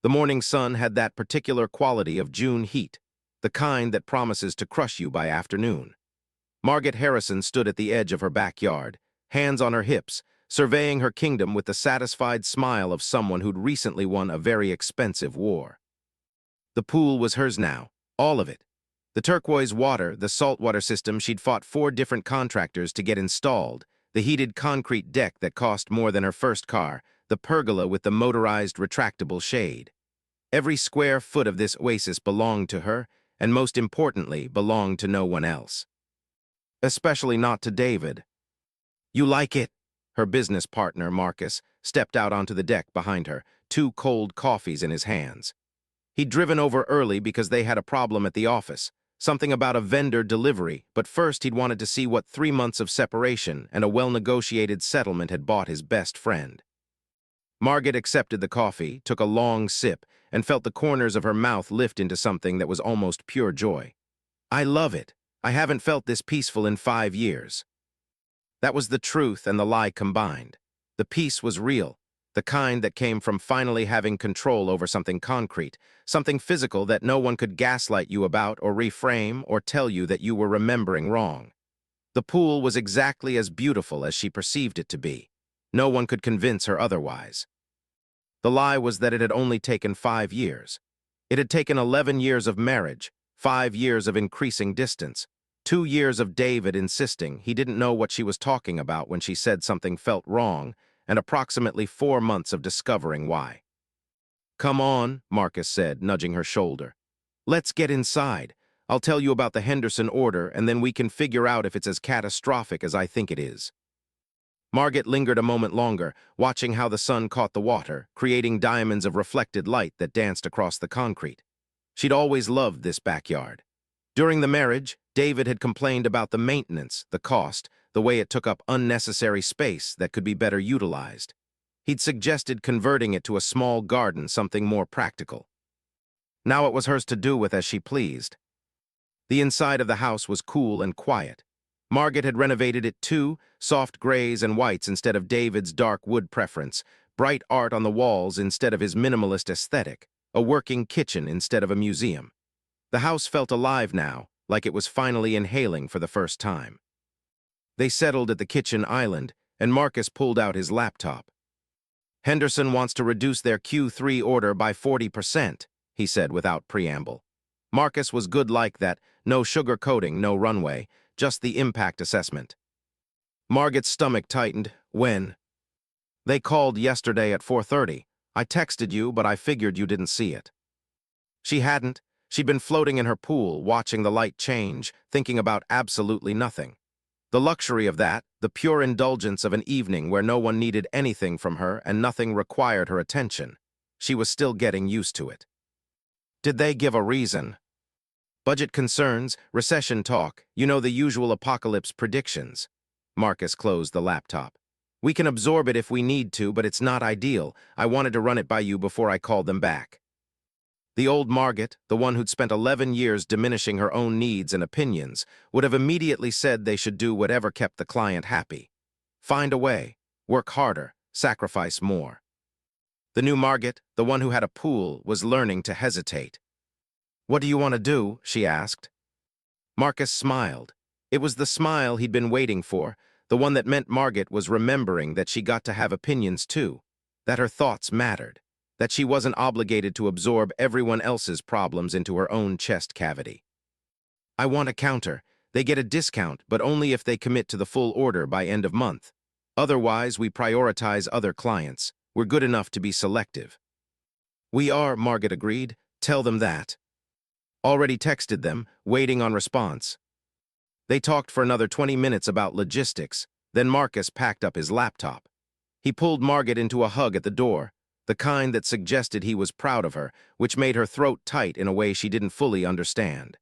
The morning sun had that particular quality of June heat, the kind that promises to crush you by afternoon. Margaret Harrison stood at the edge of her backyard, hands on her hips, surveying her kingdom with the satisfied smile of someone who'd recently won a very expensive war. The pool was hers now, all of it. The turquoise water, the saltwater system she'd fought 4 different contractors to get installed, the heated concrete deck that cost more than her first car, the pergola with the motorized retractable shade. Every square foot of this oasis belonged to her, and most importantly, belonged to no one else. Especially not to David. "You like it?" Her business partner, Marcus, stepped out onto the deck behind her, 2 cold coffees in his hands. He'd driven over early because they had a problem at the office, something about a vendor delivery, but first he'd wanted to see what 3 months of separation and a well-negotiated settlement had bought his best friend. Margaret accepted the coffee, took a long sip, and felt the corners of her mouth lift into something that was almost pure joy. "I love it. I haven't felt this peaceful in 5 years." That was the truth and the lie combined. The peace was real, the kind that came from finally having control over something concrete, something physical that no one could gaslight you about or reframe or tell you that you were remembering wrong. The pool was exactly as beautiful as she perceived it to be. No one could convince her otherwise. The lie was that it had only taken 5 years. It had taken 11 years of marriage, 5 years of increasing distance, 2 years of David insisting he didn't know what she was talking about when she said something felt wrong, and approximately 4 months of discovering why. "Come on," Marcus said, nudging her shoulder. "Let's get inside. I'll tell you about the Henderson order, and then we can figure out if it's as catastrophic as I think it is." Margaret lingered a moment longer, watching how the sun caught the water, creating diamonds of reflected light that danced across the concrete. She'd always loved this backyard. During the marriage, David had complained about the maintenance, the cost, the way it took up unnecessary space that could be better utilized. He'd suggested converting it to a small garden, something more practical. Now it was hers to do with as she pleased. The inside of the house was cool and quiet. Margaret had renovated it too, soft grays and whites instead of David's dark wood preference, bright art on the walls instead of his minimalist aesthetic, a working kitchen instead of a museum. The house felt alive now, like it was finally inhaling for the first time. They settled at the kitchen island, and Marcus pulled out his laptop. "Henderson wants to reduce their Q3 order by 40%, he said without preamble. Marcus was good like that, no sugar-coating, no runway, just the impact assessment. Margaret's stomach tightened. "When?" "They called yesterday at 4:30. I texted you, but I figured you didn't see it." She hadn't. She'd been floating in her pool, watching the light change, thinking about absolutely nothing. The luxury of that, the pure indulgence of an evening where no one needed anything from her and nothing required her attention. She was still getting used to it. "Did they give a reason?" "Budget concerns, recession talk, you know the usual apocalypse predictions." Marcus closed the laptop. "We can absorb it if we need to, but it's not ideal. I wanted to run it by you before I called them back." The old Margaret, the one who'd spent 11 years diminishing her own needs and opinions, would have immediately said they should do whatever kept the client happy. Find a way, work harder, sacrifice more. The new Margaret, the one who had a pool, was learning to hesitate. "What do you want to do?" she asked. Marcus smiled. It was the smile he'd been waiting for, the one that meant Margaret was remembering that she got to have opinions too, that her thoughts mattered, that she wasn't obligated to absorb everyone else's problems into her own chest cavity. "I want a counter. They get a discount, but only if they commit to the full order by end of month. Otherwise, we prioritize other clients. We're good enough to be selective." "We are," Margaret agreed. "Tell them that." Already texted them, waiting on response. They talked for another 20 minutes about logistics, then Marcus packed up his laptop. He pulled Margaret into a hug at the door, the kind that suggested he was proud of her, which made her throat tight in a way she didn't fully understand.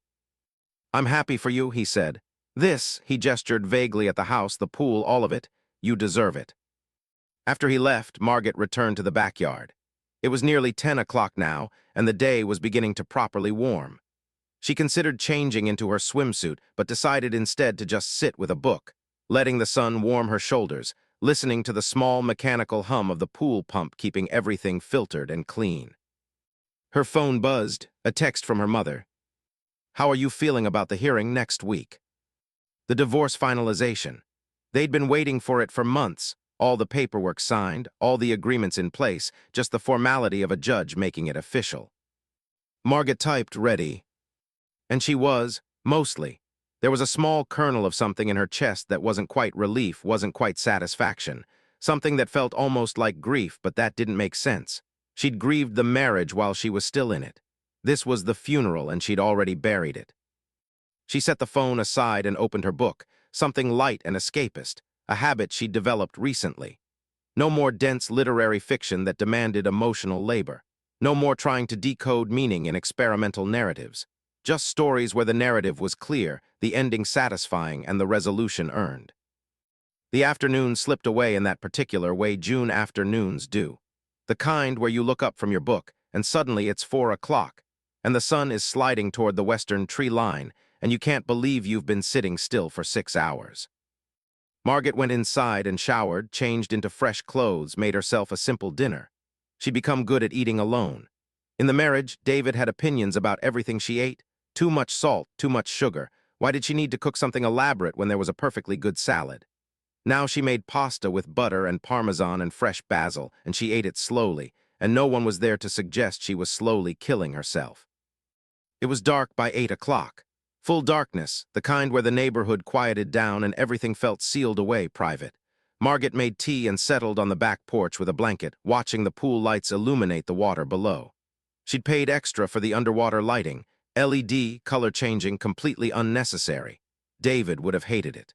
"I'm happy for you," he said. "This," he gestured vaguely at the house, the pool, all of it. "You deserve it." After he left, Margaret returned to the backyard. It was nearly 10 o'clock now, and the day was beginning to properly warm. She considered changing into her swimsuit, but decided instead to just sit with a book, letting the sun warm her shoulders, listening to the small mechanical hum of the pool pump keeping everything filtered and clean. Her phone buzzed, a text from her mother. How are you feeling about the hearing next week? The divorce finalization. They'd been waiting for it for months, all the paperwork signed, all the agreements in place, just the formality of a judge making it official. Margaret typed, ready. And she was, mostly. There was a small kernel of something in her chest that wasn't quite relief, wasn't quite satisfaction. Something that felt almost like grief, but that didn't make sense. She'd grieved the marriage while she was still in it. This was the funeral, and she'd already buried it. She set the phone aside and opened her book, something light and escapist, a habit she'd developed recently. No more dense literary fiction that demanded emotional labor. No more trying to decode meaning in experimental narratives. Just stories where the narrative was clear, the ending satisfying, and the resolution earned. The afternoon slipped away in that particular way June afternoons do. The kind where you look up from your book, and suddenly it's 4 o'clock, and the sun is sliding toward the western tree line, and you can't believe you've been sitting still for 6 hours. Margaret went inside and showered, changed into fresh clothes, made herself a simple dinner. She'd become good at eating alone. In the marriage, David had opinions about everything she ate. Too much salt, too much sugar. Why did she need to cook something elaborate when there was a perfectly good salad? Now she made pasta with butter and parmesan and fresh basil, and she ate it slowly, and no one was there to suggest she was slowly killing herself. It was dark by 8 o'clock. Full darkness, the kind where the neighborhood quieted down and everything felt sealed away private. Margaret made tea and settled on the back porch with a blanket, watching the pool lights illuminate the water below. She'd paid extra for the underwater lighting, LED, color-changing, completely unnecessary. David would have hated it.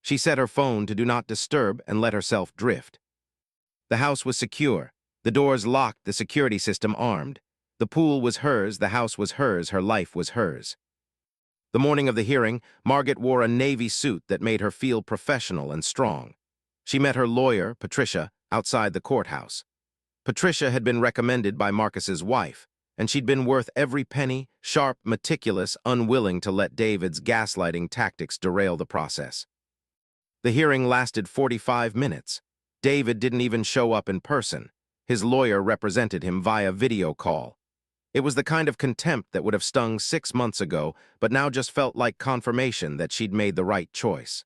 She set her phone to do not disturb and let herself drift. The house was secure, the doors locked, the security system armed. The pool was hers, the house was hers, her life was hers. The morning of the hearing, Margaret wore a navy suit that made her feel professional and strong. She met her lawyer, Patricia, outside the courthouse. Patricia had been recommended by Marcus's wife, and she'd been worth every penny, sharp, meticulous, unwilling to let David's gaslighting tactics derail the process. The hearing lasted 45 minutes. David didn't even show up in person. His lawyer represented him via video call. It was the kind of contempt that would have stung 6 months ago, but now just felt like confirmation that she'd made the right choice.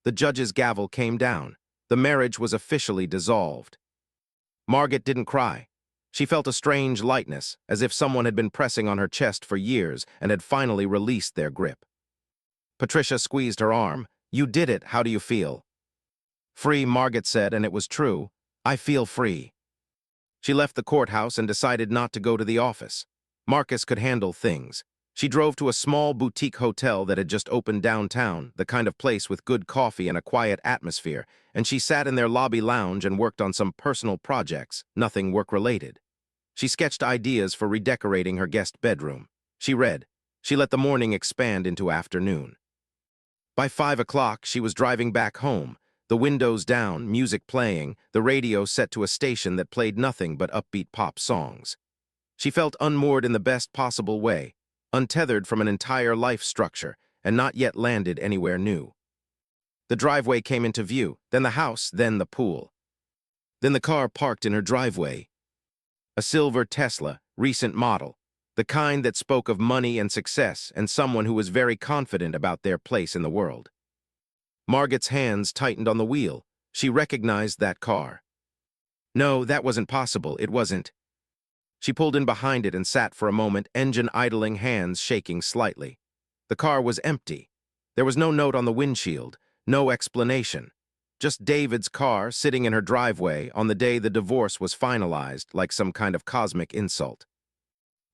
The judge's gavel came down. The marriage was officially dissolved. Margaret didn't cry. She felt a strange lightness, as if someone had been pressing on her chest for years and had finally released their grip. Patricia squeezed her arm. You did it, how do you feel? Free, Margaret said, and it was true. I feel free. She left the courthouse and decided not to go to the office. Marcus could handle things. She drove to a small boutique hotel that had just opened downtown, the kind of place with good coffee and a quiet atmosphere, and she sat in their lobby lounge and worked on some personal projects, nothing work-related. She sketched ideas for redecorating her guest bedroom. She read. She let the morning expand into afternoon. By 5 o'clock, she was driving back home, the windows down, music playing, the radio set to a station that played nothing but upbeat pop songs. She felt unmoored in the best possible way, untethered from an entire life structure, and not yet landed anywhere new. The driveway came into view, then the house, then the pool. Then the car parked in her driveway. A silver Tesla, recent model, the kind that spoke of money and success and someone who was very confident about their place in the world. Margaret's hands tightened on the wheel. She recognized that car. No, that wasn't possible, it wasn't. She pulled in behind it and sat for a moment, engine idling, hands shaking slightly. The car was empty. There was no note on the windshield, no explanation. Just David's car sitting in her driveway on the day the divorce was finalized, like some kind of cosmic insult.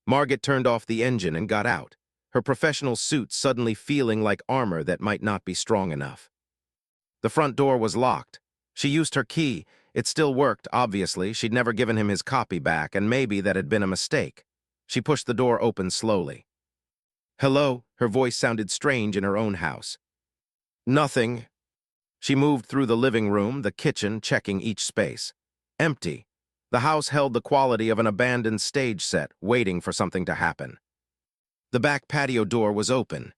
Margaret turned off the engine and got out, her professional suit suddenly feeling like armor that might not be strong enough. The front door was locked. She used her key. It still worked, obviously. She'd never given him his copy back, and maybe that had been a mistake. She pushed the door open slowly. Hello, her voice sounded strange in her own house. Nothing. She moved through the living room, the kitchen, checking each space. Empty. The house held the quality of an abandoned stage set, waiting for something to happen. The back patio door was open.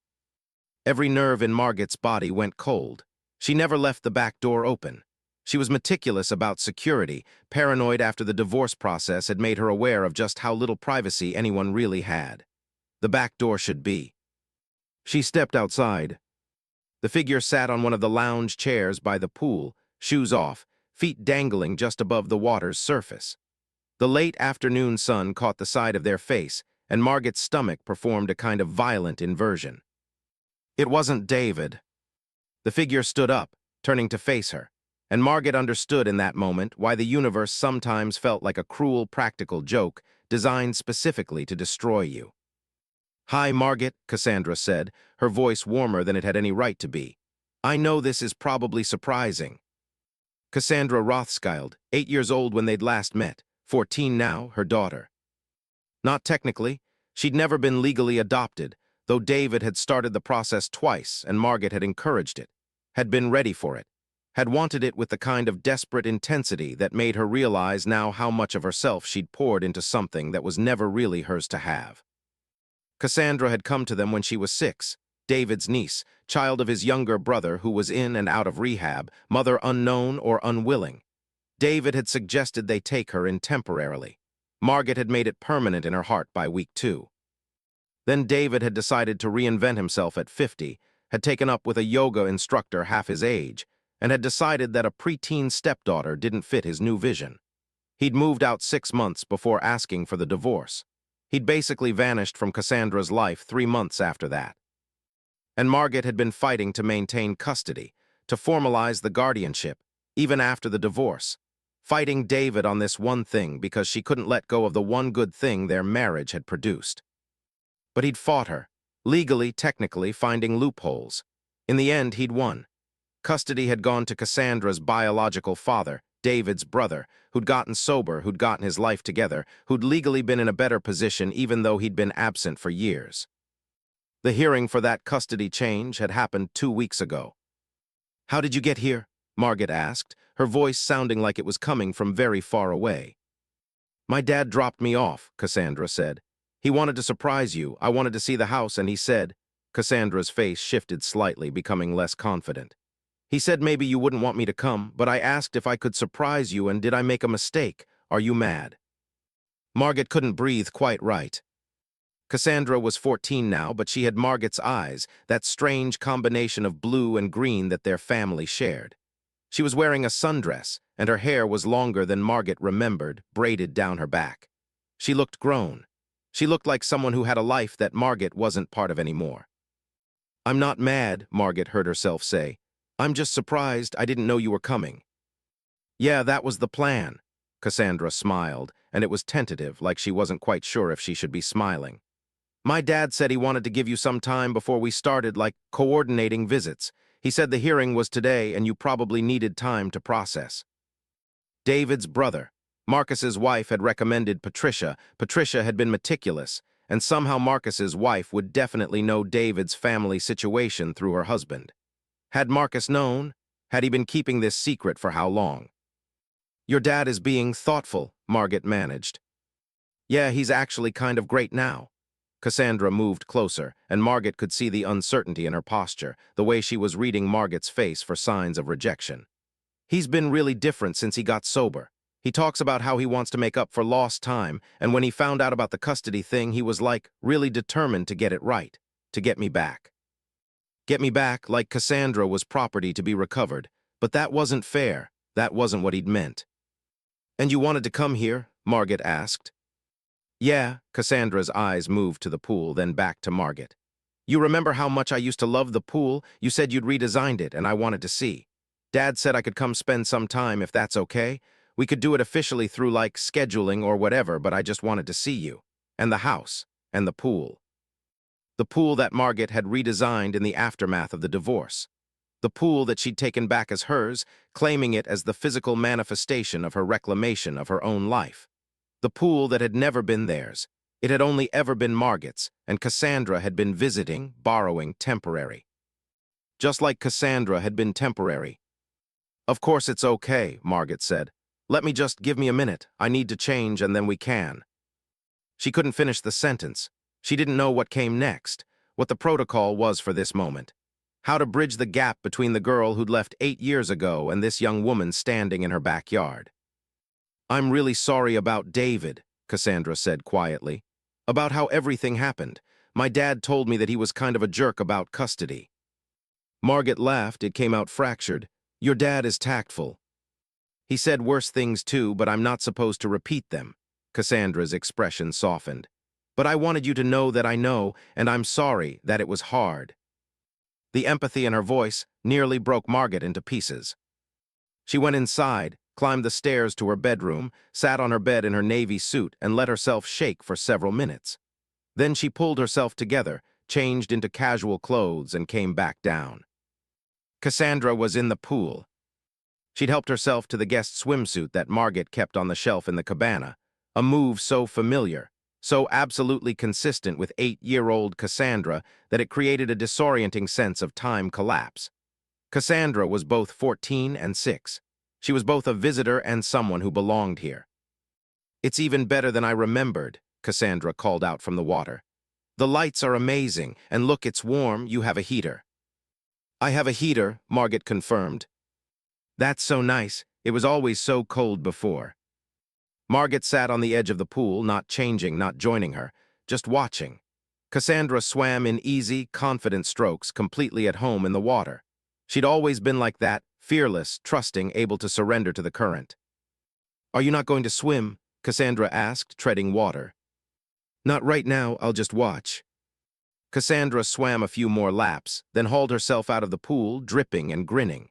Every nerve in Margaret's body went cold. She never left the back door open. She was meticulous about security, paranoid after the divorce process had made her aware of just how little privacy anyone really had. The back door should be. She stepped outside. The figure sat on one of the lounge chairs by the pool, shoes off, feet dangling just above the water's surface. The late afternoon sun caught the side of their face, and Margaret's stomach performed a kind of violent inversion. It wasn't David. The figure stood up, turning to face her, and Margaret understood in that moment why the universe sometimes felt like a cruel practical joke designed specifically to destroy you. "Hi, Margaret," Cassandra said, her voice warmer than it had any right to be. "I know this is probably surprising." Cassandra Rothschild, 8 years old when they'd last met, 14 now, her daughter. Not technically. She'd never been legally adopted, though David had started the process twice and Margaret had encouraged it, had been ready for it, had wanted it with the kind of desperate intensity that made her realize now how much of herself she'd poured into something that was never really hers to have. Cassandra had come to them when she was 6, David's niece, child of his younger brother who was in and out of rehab, mother unknown or unwilling. David had suggested they take her in temporarily. Margaret had made it permanent in her heart by week 2. Then David had decided to reinvent himself at 50, had taken up with a yoga instructor half his age, and had decided that a preteen stepdaughter didn't fit his new vision. He'd moved out 6 months before asking for the divorce. He'd basically vanished from Cassandra's life 3 months after that. And Margaret had been fighting to maintain custody, to formalize the guardianship, even after the divorce, fighting David on this one thing because she couldn't let go of the one good thing their marriage had produced. But he'd fought her, legally, technically, finding loopholes. In the end, he'd won. Custody had gone to Cassandra's biological father, David's brother, who'd gotten sober, who'd gotten his life together, who'd legally been in a better position even though he'd been absent for years. The hearing for that custody change had happened 2 weeks ago. "How did you get here?" Margaret asked, her voice sounding like it was coming from very far away. "My dad dropped me off," Cassandra said. "He wanted to surprise you. I wanted to see the house, and he said—" Cassandra's face shifted slightly, becoming less confident. "He said maybe you wouldn't want me to come, but I asked if I could surprise you, and did I make a mistake? Are you mad?" Margaret couldn't breathe quite right. Cassandra was 14 now, but she had Margaret's eyes, that strange combination of blue and green that their family shared. She was wearing a sundress, and her hair was longer than Margaret remembered, braided down her back. She looked grown. She looked like someone who had a life that Margaret wasn't part of anymore. "I'm not mad," Margaret heard herself say. "I'm just surprised. I didn't know you were coming." "Yeah, that was the plan." Cassandra smiled, and it was tentative, like she wasn't quite sure if she should be smiling. "My dad said he wanted to give you some time before we started, like coordinating visits. He said the hearing was today and you probably needed time to process." David's brother, Marcus's wife, had recommended Patricia. Patricia had been meticulous, and somehow Marcus's wife would definitely know David's family situation through her husband. Had Marcus known? Had he been keeping this secret for how long? "Your dad is being thoughtful," Margaret managed. "Yeah, he's actually kind of great now." Cassandra moved closer, and Margaret could see the uncertainty in her posture, the way she was reading Margaret's face for signs of rejection. "He's been really different since he got sober. He talks about how he wants to make up for lost time, and when he found out about the custody thing, he was like, really determined to get it right, to get me back. Get me back, like Cassandra was property to be recovered. But that wasn't fair. That wasn't what he'd meant." "And you wanted to come here?" Margaret asked. "Yeah," Cassandra's eyes moved to the pool, then back to Margaret. "You remember how much I used to love the pool? You said you'd redesigned it, and I wanted to see. Dad said I could come spend some time if that's okay. We could do it officially through, like, scheduling or whatever, but I just wanted to see you. And the house. And the pool." The pool that Margaret had redesigned in the aftermath of the divorce. The pool that she'd taken back as hers, claiming it as the physical manifestation of her reclamation of her own life. The pool that had never been theirs. It had only ever been Margaret's, and Cassandra had been visiting, borrowing, temporary. Just like Cassandra had been temporary. "Of course it's okay," Margaret said. "Let me just give me a minute. I need to change and then we can." She couldn't finish the sentence. She didn't know what came next, what the protocol was for this moment. How to bridge the gap between the girl who'd left 8 years ago and this young woman standing in her backyard. "I'm really sorry about David," Cassandra said quietly. "About how everything happened. My dad told me that he was kind of a jerk about custody." Margaret laughed. It came out fractured. "Your dad is tactful. He said worse things too, but I'm not supposed to repeat them." Cassandra's expression softened. "But I wanted you to know that I know, and I'm sorry that it was hard." The empathy in her voice nearly broke Margaret into pieces. She went inside, climbed the stairs to her bedroom, sat on her bed in her navy suit, and let herself shake for several minutes. Then she pulled herself together, changed into casual clothes, and came back down. Cassandra was in the pool. She'd helped herself to the guest swimsuit that Margaret kept on the shelf in the cabana, a move so familiar, so absolutely consistent with 8-year-old Cassandra that it created a disorienting sense of time collapse. Cassandra was both 14 and 6. She was both a visitor and someone who belonged here. "It's even better than I remembered," Cassandra called out from the water. "The lights are amazing, and look, it's warm. You have a heater." "I have a heater," Margaret confirmed. "That's so nice. It was always so cold before." Margaret sat on the edge of the pool, not changing, not joining her, just watching. Cassandra swam in easy, confident strokes, completely at home in the water. She'd always been like that, fearless, trusting, able to surrender to the current. "Are you not going to swim?" Cassandra asked, treading water. "Not right now, I'll just watch." Cassandra swam a few more laps, then hauled herself out of the pool, dripping and grinning.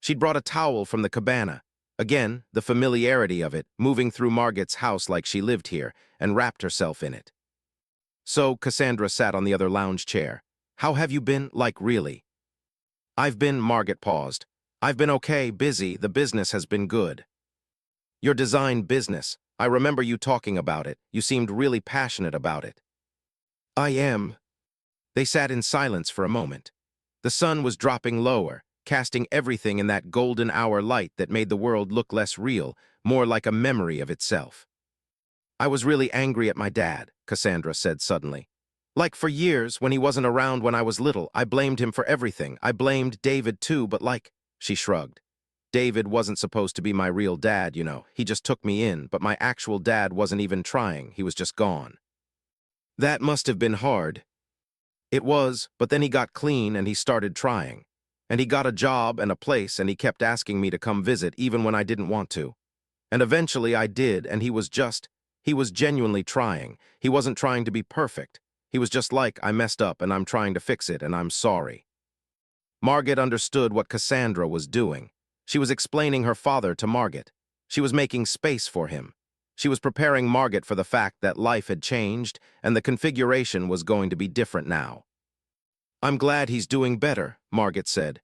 She'd brought a towel from the cabana. Again, the familiarity of it, moving through Margaret's house like she lived here, and wrapped herself in it. "So," Cassandra sat on the other lounge chair. "How have you been, like really?" Margaret paused. "I've been okay, busy. The business has been good." "Your design business. I remember you talking about it. You seemed really passionate about it." "I am." They sat in silence for a moment. The sun was dropping lower, casting everything in that golden hour light that made the world look less real, more like a memory of itself. "I was really angry at my dad," Cassandra said suddenly. "Like for years, when he wasn't around when I was little, I blamed him for everything. I blamed David too, but she shrugged. "David wasn't supposed to be my real dad, you know. He just took me in, but my actual dad wasn't even trying. He was just gone." "That must have been hard." "It was, but then he got clean and he started trying. And he got a job and a place, and he kept asking me to come visit even when I didn't want to. And eventually I did, and he was genuinely trying. He wasn't trying to be perfect. He was just like, I messed up and I'm trying to fix it and I'm sorry." Margaret understood what Cassandra was doing. She was explaining her father to Margaret. She was making space for him. She was preparing Margaret for the fact that life had changed and the configuration was going to be different now. "I'm glad he's doing better," Margaret said.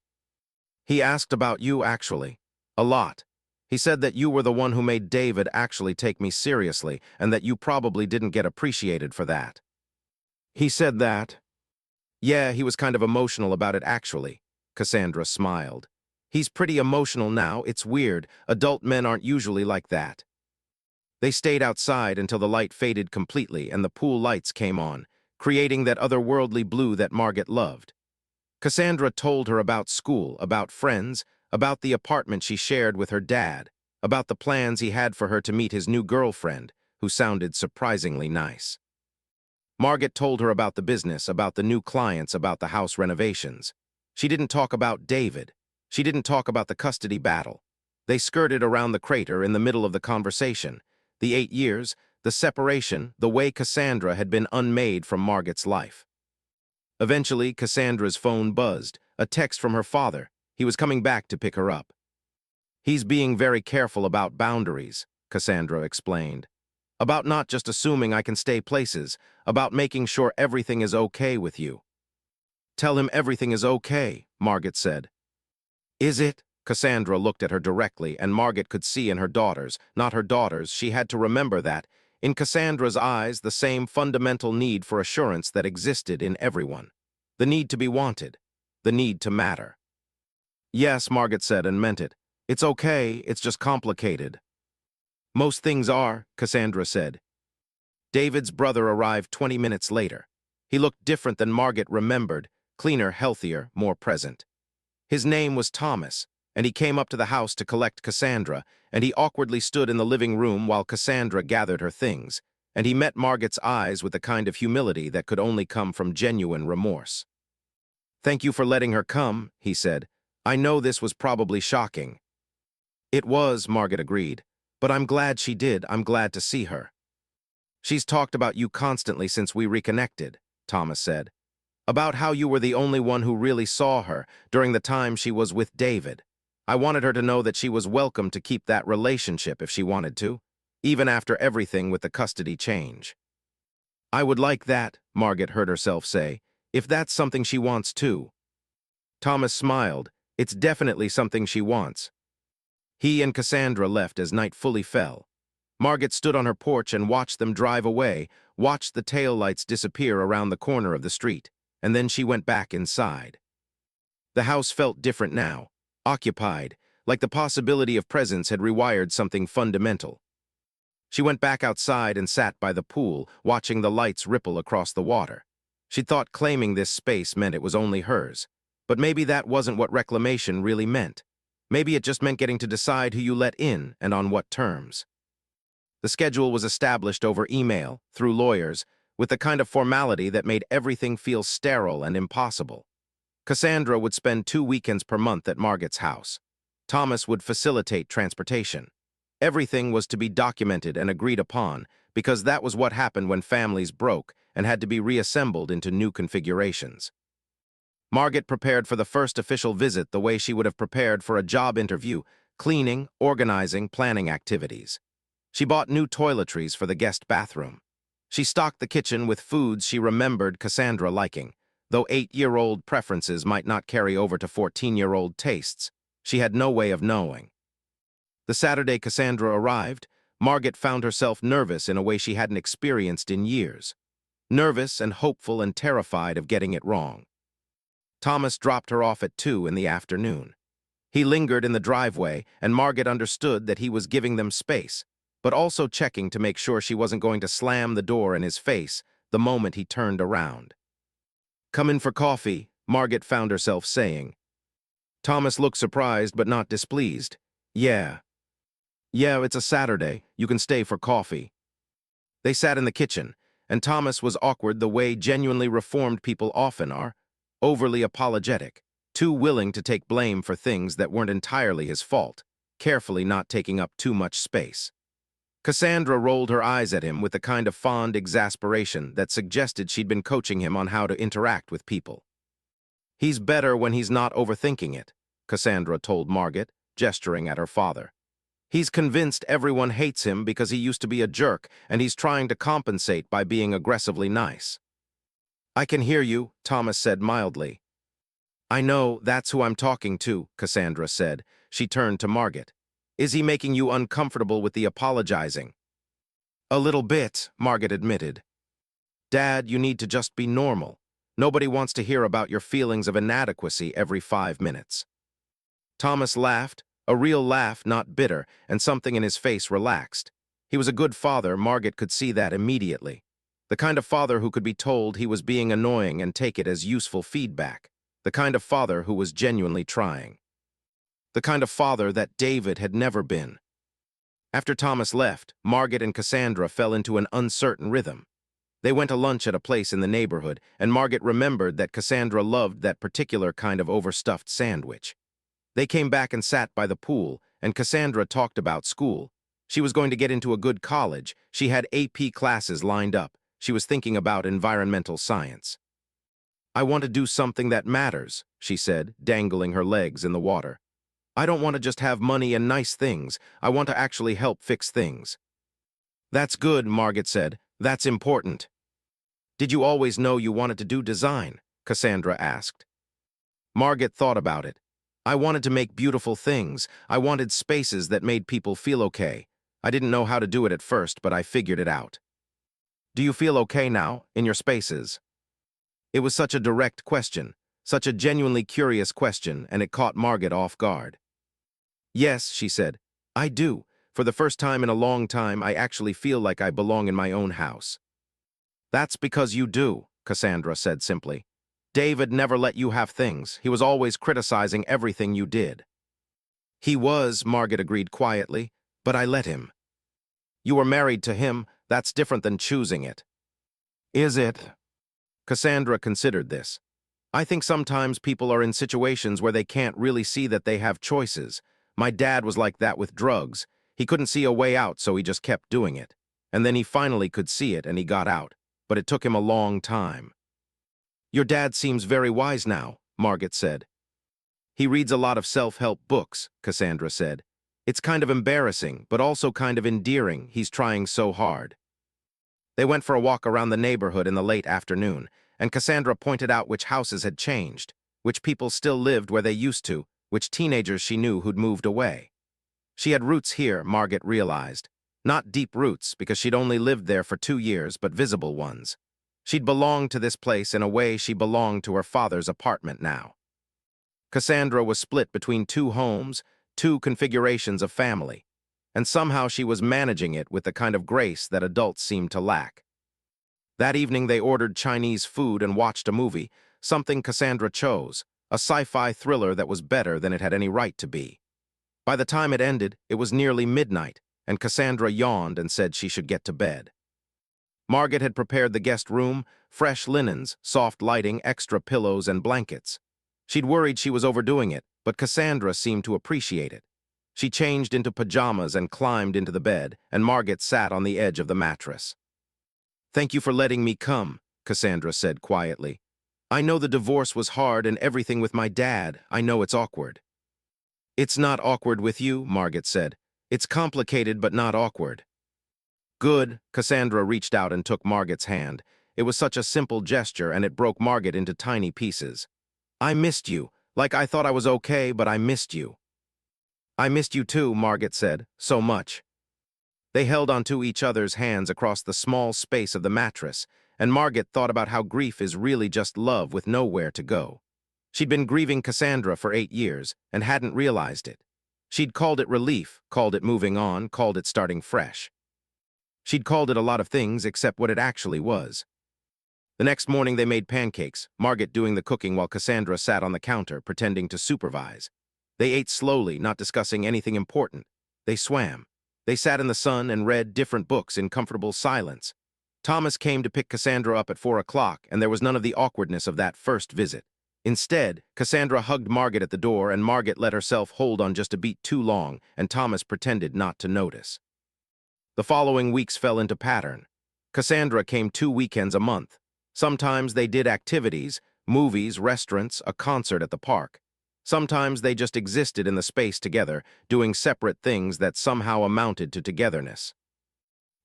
"He asked about you, actually. A lot. He said that you were the one who made David actually take me seriously, and that you probably didn't get appreciated for that." "He said that?" "Yeah, he was kind of emotional about it, actually." Cassandra smiled. "He's pretty emotional now. It's weird. Adult men aren't usually like that." They stayed outside until the light faded completely and the pool lights came on, creating that otherworldly blue that Margaret loved. Cassandra told her about school, about friends, about the apartment she shared with her dad, about the plans he had for her to meet his new girlfriend, who sounded surprisingly nice. Margaret told her about the business, about the new clients, about the house renovations. She didn't talk about David. She didn't talk about the custody battle. They skirted around the crater in the middle of the conversation. The 8 years, the separation, the way Cassandra had been unmade from Margaret's life. Eventually, Cassandra's phone buzzed, a text from her father. He was coming back to pick her up. "He's being very careful about boundaries," Cassandra explained. "About not just assuming I can stay places, about making sure everything is okay with you." "Tell him everything is okay," Margaret said. "Is it?" Cassandra looked at her directly, and Margaret could see in her daughters, not her daughters, she had to remember that, in Cassandra's eyes, the same fundamental need for assurance that existed in everyone. The need to be wanted. The need to matter. "Yes," Margaret said, and meant it. "It's okay, it's just complicated." "Most things are," Cassandra said. David's brother arrived 20 minutes later. He looked different than Margaret remembered, cleaner, healthier, more present. His name was Thomas, and he came up to the house to collect Cassandra, and he awkwardly stood in the living room while Cassandra gathered her things, and he met Margaret's eyes with a kind of humility that could only come from genuine remorse. "Thank you for letting her come," he said. "I know this was probably shocking." "It was," Margaret agreed, "but I'm glad she did. I'm glad to see her." "She's talked about you constantly since we reconnected," Thomas said. "About how you were the only one who really saw her during the time she was with David. I wanted her to know that she was welcome to keep that relationship if she wanted to, even after everything with the custody change." "I would like that," Margaret heard herself say, "if that's something she wants too." Thomas smiled. "It's definitely something she wants." He and Cassandra left as night fully fell. Margaret stood on her porch and watched them drive away, watched the taillights disappear around the corner of the street, and then she went back inside. The house felt different now, occupied, like the possibility of presence had rewired something fundamental. She went back outside and sat by the pool, watching the lights ripple across the water. She thought claiming this space meant it was only hers, but maybe that wasn't what reclamation really meant. Maybe it just meant getting to decide who you let in and on what terms. The schedule was established over email, through lawyers, with the kind of formality that made everything feel sterile and impossible. Cassandra would spend 2 weekends per month at Margaret's house. Thomas would facilitate transportation. Everything was to be documented and agreed upon, because that was what happened when families broke and had to be reassembled into new configurations. Margaret prepared for the first official visit the way she would have prepared for a job interview, cleaning, organizing, planning activities. She bought new toiletries for the guest bathroom. She stocked the kitchen with foods she remembered Cassandra liking, though 8-year-old preferences might not carry over to 14-year-old tastes. She had no way of knowing. The Saturday Cassandra arrived, Margaret found herself nervous in a way she hadn't experienced in years. Nervous and hopeful and terrified of getting it wrong. Thomas dropped her off at 2 in the afternoon. He lingered in the driveway, and Margaret understood that he was giving them space, but also checking to make sure she wasn't going to slam the door in his face the moment he turned around. "Come in for coffee," Margaret found herself saying. Thomas looked surprised but not displeased. Yeah, it's a Saturday. You can stay for coffee." They sat in the kitchen, and Thomas was awkward the way genuinely reformed people often are, overly apologetic, too willing to take blame for things that weren't entirely his fault, carefully not taking up too much space. Cassandra rolled her eyes at him with the kind of fond exasperation that suggested she'd been coaching him on how to interact with people. "He's better when he's not overthinking it," Cassandra told Margaret, gesturing at her father. "He's convinced everyone hates him because he used to be a jerk, and he's trying to compensate by being aggressively nice." "I can hear you," Thomas said mildly. "I know, that's who I'm talking to," Cassandra said. She turned to Margaret. "Is he making you uncomfortable with the apologizing?" "A little bit," Margaret admitted. "Dad, you need to just be normal. Nobody wants to hear about your feelings of inadequacy every 5 minutes." Thomas laughed, a real laugh, not bitter, and something in his face relaxed. He was a good father, Margaret could see that immediately. The kind of father who could be told he was being annoying and take it as useful feedback. The kind of father who was genuinely trying. The kind of father that David had never been. After Thomas left, Margaret and Cassandra fell into an uncertain rhythm. They went to lunch at a place in the neighborhood, and Margaret remembered that Cassandra loved that particular kind of overstuffed sandwich. They came back and sat by the pool, and Cassandra talked about school. She was going to get into a good college. She had AP classes lined up. She was thinking about environmental science. "I want to do something that matters," she said, dangling her legs in the water. "I don't want to just have money and nice things. I want to actually help fix things." "That's good," Margaret said. "That's important." "Did you always know you wanted to do design?" Cassandra asked. Margaret thought about it. "I wanted to make beautiful things. I wanted spaces that made people feel okay. I didn't know how to do it at first, but I figured it out." "Do you feel okay now, in your spaces?" It was such a direct question, such a genuinely curious question, and it caught Margaret off guard. "Yes," she said, "I do. For the first time in a long time, I actually feel like I belong in my own house." "That's because you do," Cassandra said simply. David never let you have things. He was always criticizing everything you did. He was, Margaret agreed quietly, but I let him. You were married to him. That's different than choosing it. Is it? Cassandra considered this. I think sometimes people are in situations where they can't really see that they have choices. My dad was like that with drugs. He couldn't see a way out, so he just kept doing it. And then he finally could see it and he got out. But it took him a long time. Your dad seems very wise now, Margaret said. He reads a lot of self-help books, Cassandra said. It's kind of embarrassing, but also kind of endearing. He's trying so hard. They went for a walk around the neighborhood in the late afternoon, and Cassandra pointed out which houses had changed, which people still lived where they used to, which teenagers she knew who'd moved away. She had roots here, Margaret realized. Not deep roots, because she'd only lived there for 2 years, but visible ones. She'd belonged to this place in a way she belonged to her father's apartment now. Cassandra was split between 2 homes, 2 configurations of family, and somehow she was managing it with the kind of grace that adults seem to lack. That evening they ordered Chinese food and watched a movie, something Cassandra chose, a sci-fi thriller that was better than it had any right to be. By the time it ended, it was nearly midnight, and Cassandra yawned and said she should get to bed. Margaret had prepared the guest room, fresh linens, soft lighting, extra pillows, and blankets. She'd worried she was overdoing it, but Cassandra seemed to appreciate it. She changed into pajamas and climbed into the bed, and Margaret sat on the edge of the mattress. Thank you for letting me come, Cassandra said quietly. I know the divorce was hard and everything with my dad. I know it's awkward. It's not awkward with you, Margaret said. It's complicated but not awkward. Good, Cassandra reached out and took Margaret's hand. It was such a simple gesture and it broke Margaret into tiny pieces. I missed you. Like I thought I was okay, but I missed you. I missed you too, Margaret said, so much. They held onto each other's hands across the small space of the mattress, and Margaret thought about how grief is really just love with nowhere to go. She'd been grieving Cassandra for 8 years and hadn't realized it. She'd called it relief, called it moving on, called it starting fresh. She'd called it a lot of things except what it actually was. The next morning they made pancakes, Margaret doing the cooking while Cassandra sat on the counter pretending to supervise. They ate slowly, not discussing anything important. They swam. They sat in the sun and read different books in comfortable silence. Thomas came to pick Cassandra up at 4 o'clock, and there was none of the awkwardness of that first visit. Instead, Cassandra hugged Margaret at the door, and Margaret let herself hold on just a beat too long, and Thomas pretended not to notice. The following weeks fell into pattern. Cassandra came 2 weekends a month. Sometimes they did activities, movies, restaurants, a concert at the park. Sometimes they just existed in the space together, doing separate things that somehow amounted to togetherness.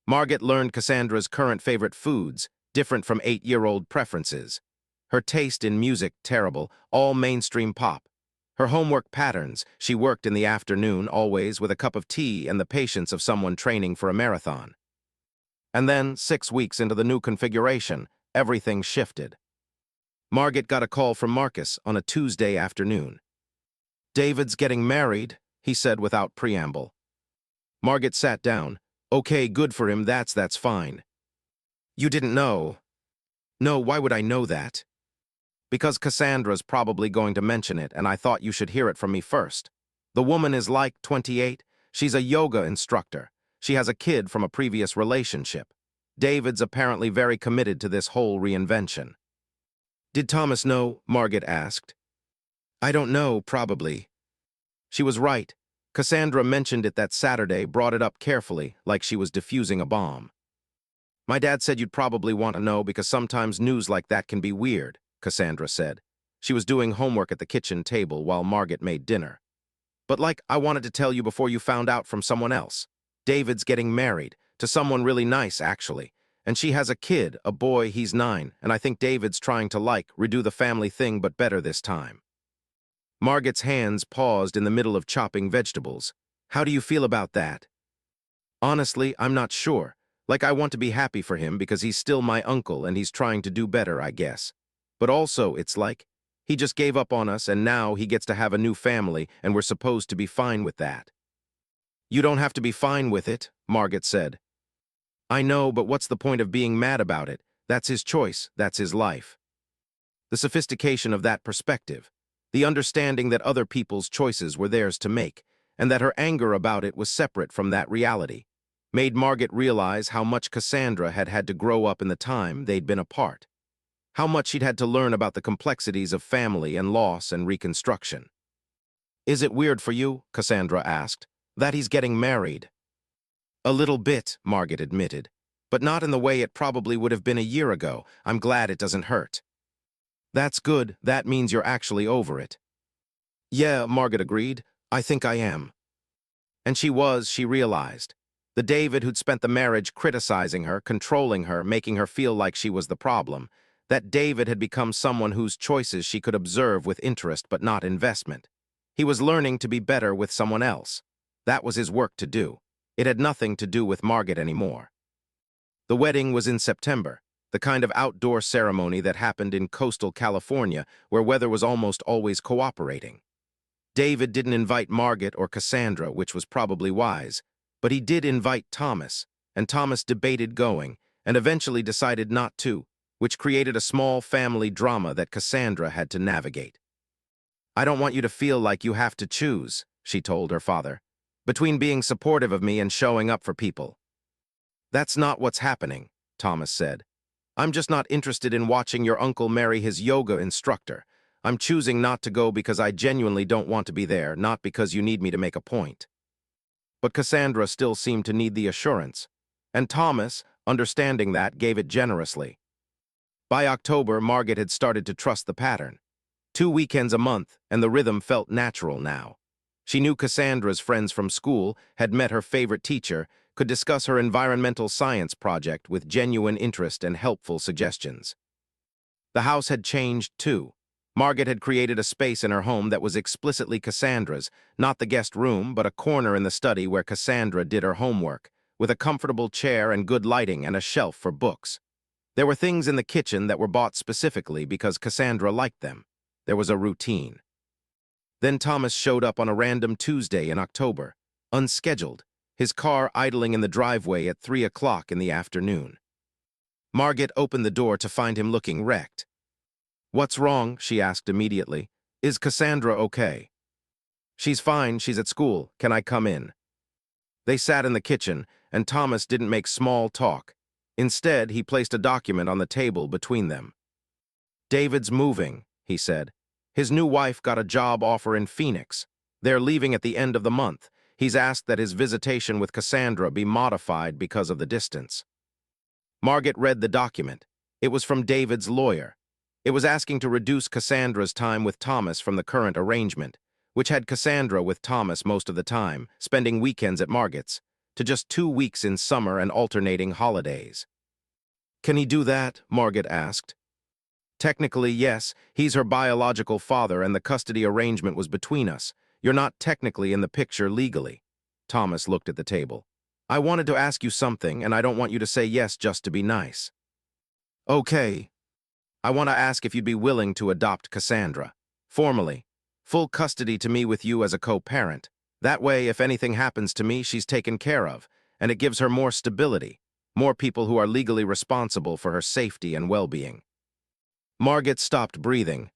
Margaret learned Cassandra's current favorite foods, different from 8-year-old preferences. Her taste in music, terrible, all mainstream pop. Her homework patterns, she worked in the afternoon, always with a cup of tea and the patience of someone training for a marathon. And then, 6 weeks into the new configuration, everything shifted. Margaret got a call from Marcus on a Tuesday afternoon. David's getting married, he said without preamble. Margaret sat down. Okay, good for him, that's fine. You didn't know? No, why would I know that? Because Cassandra's probably going to mention it, and I thought you should hear it from me first. The woman is like 28. She's a yoga instructor. She has a kid from a previous relationship. David's apparently very committed to this whole reinvention. Did Thomas know? Margaret asked. I don't know, probably. She was right. Cassandra mentioned it that Saturday, brought it up carefully, like she was defusing a bomb. My dad said you'd probably want to know because sometimes news like that can be weird, Cassandra said. She was doing homework at the kitchen table while Margaret made dinner. But I wanted to tell you before you found out from someone else. David's getting married, to someone really nice, actually. And she has a kid, a boy, he's 9, and I think David's trying to redo the family thing but better this time. Margaret's hands paused in the middle of chopping vegetables. How do you feel about that? Honestly, I'm not sure. I want to be happy for him because he's still my uncle and he's trying to do better, I guess. But also, it's he just gave up on us and now he gets to have a new family and we're supposed to be fine with that. You don't have to be fine with it, Margaret said. I know, but what's the point of being mad about it? That's his choice, that's his life. The sophistication of that perspective, the understanding that other people's choices were theirs to make, and that her anger about it was separate from that reality, made Margaret realize how much Cassandra had had to grow up in the time they'd been apart. How much she'd had to learn about the complexities of family and loss and reconstruction. "Is it weird for you," Cassandra asked, "that he's getting married?" "A little bit," Margaret admitted, "but not in the way it probably would have been a year ago. I'm glad it doesn't hurt." "That's good. That means you're actually over it." "Yeah," Margaret agreed. "I think I am." And she realized. The David who'd spent the marriage criticizing her, controlling her, making her feel like she was the problem, that David had become someone whose choices she could observe with interest but not investment. He was learning to be better with someone else. That was his work to do. It had nothing to do with Margaret anymore. The wedding was in September, the kind of outdoor ceremony that happened in coastal California where weather was almost always cooperating. David didn't invite Margaret or Cassandra, which was probably wise, but he did invite Thomas, and Thomas debated going, and eventually decided not to, which created a small family drama that Cassandra had to navigate. "I don't want you to feel like you have to choose," she told her father, "between being supportive of me and showing up for people." "That's not what's happening," Thomas said. "I'm just not interested in watching your uncle marry his yoga instructor. I'm choosing not to go because I genuinely don't want to be there, not because you need me to make a point." But Cassandra still seemed to need the assurance, and Thomas, understanding that, gave it generously. By October, Margaret had started to trust the pattern. 2 weekends a month, and the rhythm felt natural now. She knew Cassandra's friends from school, had met her favorite teacher, could discuss her environmental science project with genuine interest and helpful suggestions. The house had changed, too. Margaret had created a space in her home that was explicitly Cassandra's, not the guest room, but a corner in the study where Cassandra did her homework, with a comfortable chair and good lighting and a shelf for books. There were things in the kitchen that were bought specifically because Cassandra liked them. There was a routine. Then Thomas showed up on a random Tuesday in October, unscheduled, his car idling in the driveway at 3 o'clock in the afternoon. Margaret opened the door to find him looking wrecked. "What's wrong?" she asked immediately. "Is Cassandra okay?" "She's fine, she's at school. Can I come in?" They sat in the kitchen, and Thomas didn't make small talk. Instead, he placed a document on the table between them. "David's moving," he said. "His new wife got a job offer in Phoenix. They're leaving at the end of the month. He's asked that his visitation with Cassandra be modified because of the distance." Margaret read the document. It was from David's lawyer. It was asking to reduce Cassandra's time with Thomas from the current arrangement, which had Cassandra with Thomas most of the time, spending weekends at Margaret's, to just 2 weeks in summer and alternating holidays. "Can he do that?" Margaret asked. "Technically, yes. He's her biological father, and the custody arrangement was between us. You're not technically in the picture legally." Thomas looked at the table. "I wanted to ask you something, and I don't want you to say yes just to be nice." "Okay. I want to ask if you'd be willing to adopt Cassandra. Formally. Full custody to me with you as a co-parent. That way, if anything happens to me, she's taken care of, and it gives her more stability, more people who are legally responsible for her safety and well-being." Margaret stopped breathing.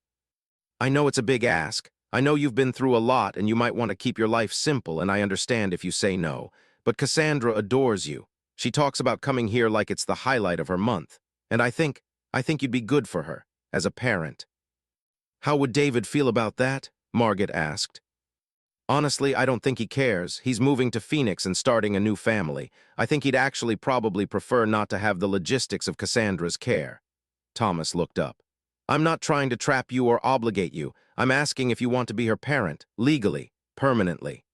"I know it's a big ask. I know you've been through a lot and you might want to keep your life simple, and I understand if you say no. But Cassandra adores you. She talks about coming here like it's the highlight of her month. And I think you'd be good for her, as a parent." "How would David feel about that?" Margaret asked. "Honestly, I don't think he cares. He's moving to Phoenix and starting a new family. I think he'd actually probably prefer not to have the logistics of Cassandra's care." Thomas looked up. "I'm not trying to trap you or obligate you. I'm asking if you want to be her parent, legally, permanently."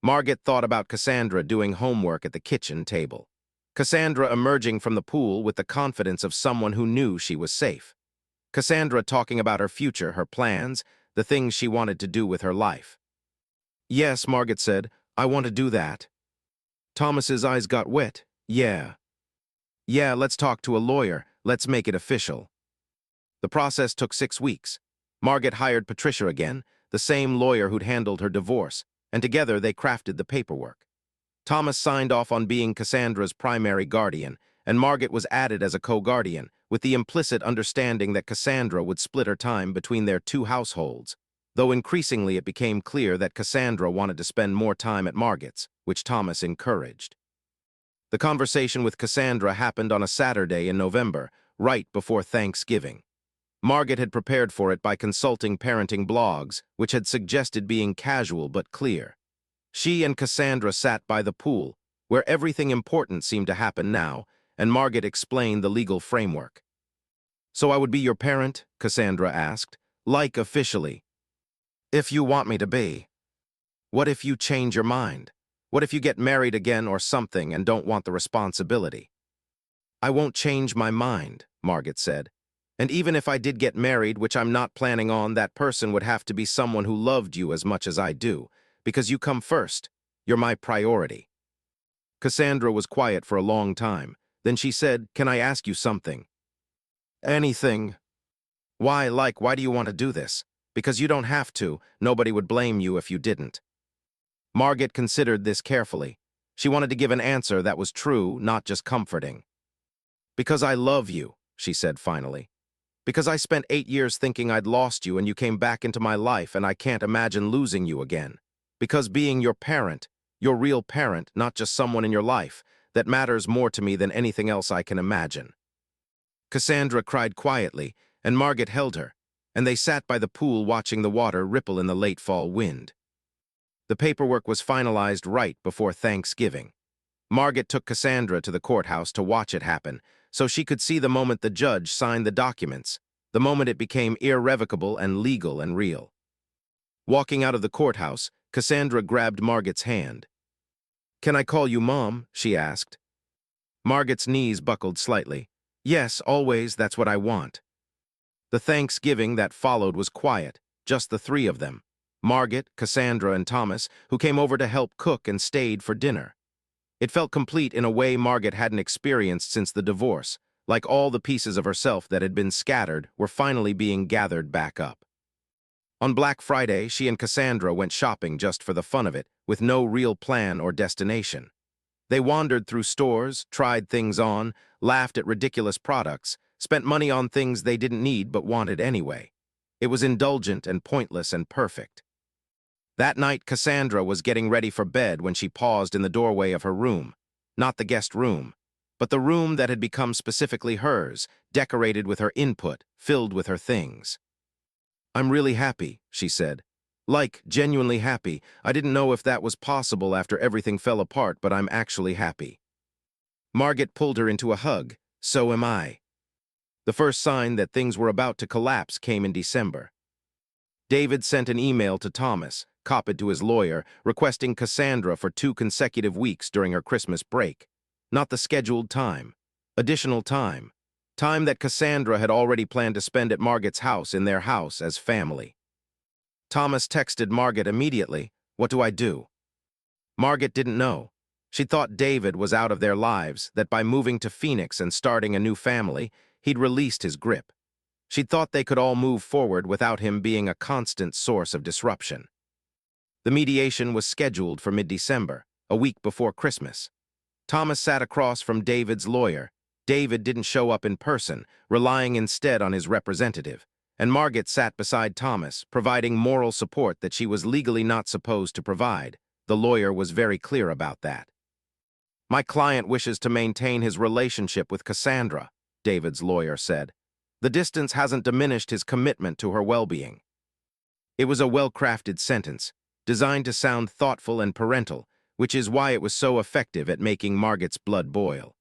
Margaret thought about Cassandra doing homework at the kitchen table. Cassandra emerging from the pool with the confidence of someone who knew she was safe. Cassandra talking about her future, her plans, the things she wanted to do with her life. "Yes," Margaret said, "I want to do that." Thomas's eyes got wet. "Yeah. Yeah, let's talk to a lawyer. Let's make it official." The process took 6 weeks. Margaret hired Patricia again, the same lawyer who'd handled her divorce, and together they crafted the paperwork. Thomas signed off on being Cassandra's primary guardian, and Margaret was added as a co-guardian, with the implicit understanding that Cassandra would split her time between their two households, though increasingly it became clear that Cassandra wanted to spend more time at Margot's, which Thomas encouraged. The conversation with Cassandra happened on a Saturday in November, right before Thanksgiving. Margot had prepared for it by consulting parenting blogs, which had suggested being casual but clear. She and Cassandra sat by the pool, where everything important seemed to happen now, and Margot explained the legal framework. "So I would be your parent?" Cassandra asked. "Like officially." "If you want me to be." "What if you change your mind? What if you get married again or something and don't want the responsibility?" "I won't change my mind," Margot said. "And even if I did get married, which I'm not planning on, that person would have to be someone who loved you as much as I do, because you come first. You're my priority." Cassandra was quiet for a long time. Then she said, "Can I ask you something?" "Anything." Why do you want to do this?" "Because you don't have to. Nobody would blame you if you didn't." Margot considered this carefully. She wanted to give an answer that was true, not just comforting. "Because I love you," she said finally. "Because I spent 8 years thinking I'd lost you and you came back into my life and I can't imagine losing you again. Because being your parent, your real parent, not just someone in your life, that matters more to me than anything else I can imagine." Cassandra cried quietly, and Margot held her, and they sat by the pool watching the water ripple in the late fall wind. The paperwork was finalized right before Thanksgiving. Margot took Cassandra to the courthouse to watch it happen, so she could see the moment the judge signed the documents, the moment it became irrevocable and legal and real. Walking out of the courthouse, Cassandra grabbed Margot's hand. "Can I call you Mom?" she asked. Margot's knees buckled slightly. "Yes, always, that's what I want." The Thanksgiving that followed was quiet, just the three of them. Margot, Cassandra, and Thomas, who came over to help cook and stayed for dinner. It felt complete in a way Margot hadn't experienced since the divorce, like all the pieces of herself that had been scattered were finally being gathered back up. On Black Friday, she and Cassandra went shopping just for the fun of it, with no real plan or destination. They wandered through stores, tried things on, laughed at ridiculous products, spent money on things they didn't need but wanted anyway. It was indulgent and pointless and perfect. That night, Cassandra was getting ready for bed when she paused in the doorway of her room. Not the guest room, but the room that had become specifically hers, decorated with her input, filled with her things. "I'm really happy," she said. "Like, genuinely happy. I didn't know if that was possible after everything fell apart, but I'm actually happy." Margot pulled her into a hug. "So am I." The first sign that things were about to collapse came in December. David sent an email to Thomas, copied to his lawyer, requesting Cassandra for 2 consecutive weeks during her Christmas break. Not the scheduled time. Additional time. Time that Cassandra had already planned to spend at Margot's house in their house as family. Thomas texted Margot immediately, "What do I do?" Margot didn't know. She thought David was out of their lives, that by moving to Phoenix and starting a new family, he'd released his grip. She thought they could all move forward without him being a constant source of disruption. The mediation was scheduled for mid-December, a week before Christmas. Thomas sat across from David's lawyer. David didn't show up in person, relying instead on his representative, and Margot sat beside Thomas, providing moral support that she was legally not supposed to provide. The lawyer was very clear about that. "My client wishes to maintain his relationship with Cassandra," David's lawyer said. "The distance hasn't diminished his commitment to her well-being." It was a well-crafted sentence, designed to sound thoughtful and parental, which is why it was so effective at making Margot's blood boil.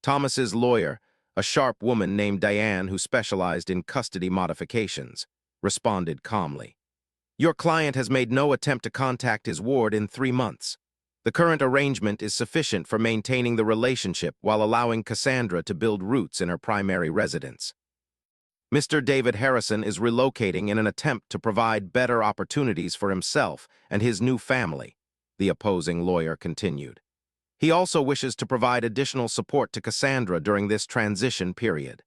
Thomas's lawyer, a sharp woman named Diane who specialized in custody modifications, responded calmly. "Your client has made no attempt to contact his ward in 3 months. The current arrangement is sufficient for maintaining the relationship while allowing Cassandra to build roots in her primary residence. Mr. David Harrison is relocating in an attempt to provide better opportunities for himself and his new family," the opposing lawyer continued. "He also wishes to provide additional support to Cassandra during this transition period."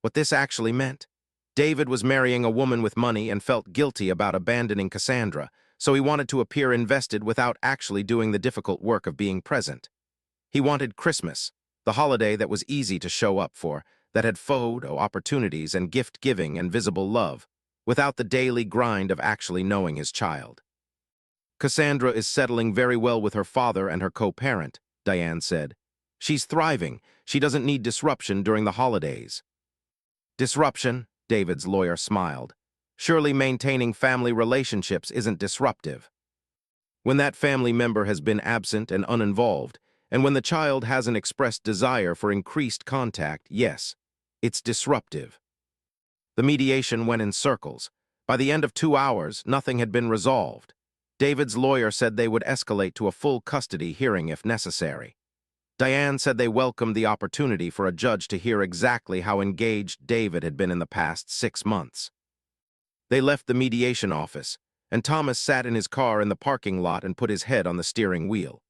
What this actually meant? David was marrying a woman with money and felt guilty about abandoning Cassandra, so he wanted to appear invested without actually doing the difficult work of being present. He wanted Christmas, the holiday that was easy to show up for, that had photo opportunities and gift-giving and visible love, without the daily grind of actually knowing his child. Cassandra is settling very well with her father and her co-parent, Diane said. She's thriving. She doesn't need disruption during the holidays. Disruption? David's lawyer smiled. Surely maintaining family relationships isn't disruptive. When that family member has been absent and uninvolved, and when the child hasn't expressed desire for increased contact, yes, it's disruptive. The mediation went in circles. By the end of 2 hours, nothing had been resolved. David's lawyer said they would escalate to a full custody hearing if necessary. Diane said they welcomed the opportunity for a judge to hear exactly how engaged David had been in the past 6 months. They left the mediation office, and Thomas sat in his car in the parking lot and put his head on the steering wheel.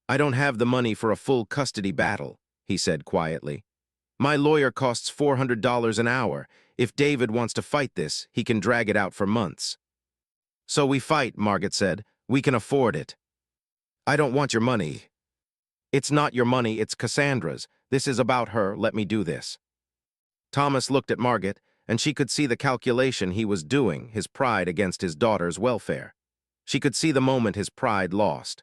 "I don't have the money for a full custody battle," he said quietly. "My lawyer costs $400 an hour. If David wants to fight this, he can drag it out for months." "So we fight," Margaret said. "We can afford it." "I don't want your money." "It's not your money, it's Cassandra's. This is about her, let me do this." Thomas looked at Margaret, and she could see the calculation he was doing, his pride against his daughter's welfare. She could see the moment his pride lost.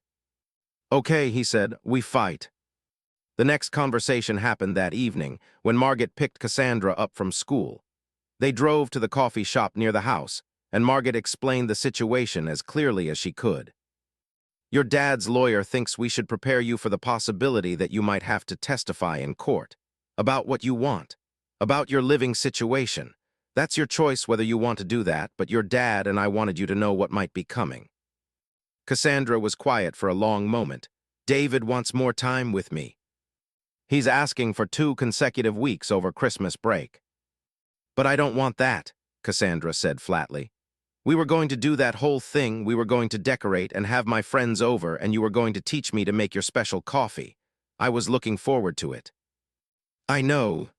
"Okay," he said, "we fight." The next conversation happened that evening, when Margaret picked Cassandra up from school. They drove to the coffee shop near the house, and Margaret explained the situation as clearly as she could. "Your dad's lawyer thinks we should prepare you for the possibility that you might have to testify in court. About what you want. About your living situation. That's your choice whether you want to do that, but your dad and I wanted you to know what might be coming." Cassandra was quiet for a long moment. "David wants more time with me. He's asking for 2 consecutive weeks over Christmas break." "But I don't want that," Cassandra said flatly. "We were going to do that whole thing. We were going to decorate and have my friends over, and you were going to teach me to make your special coffee. I was looking forward to it." "I know.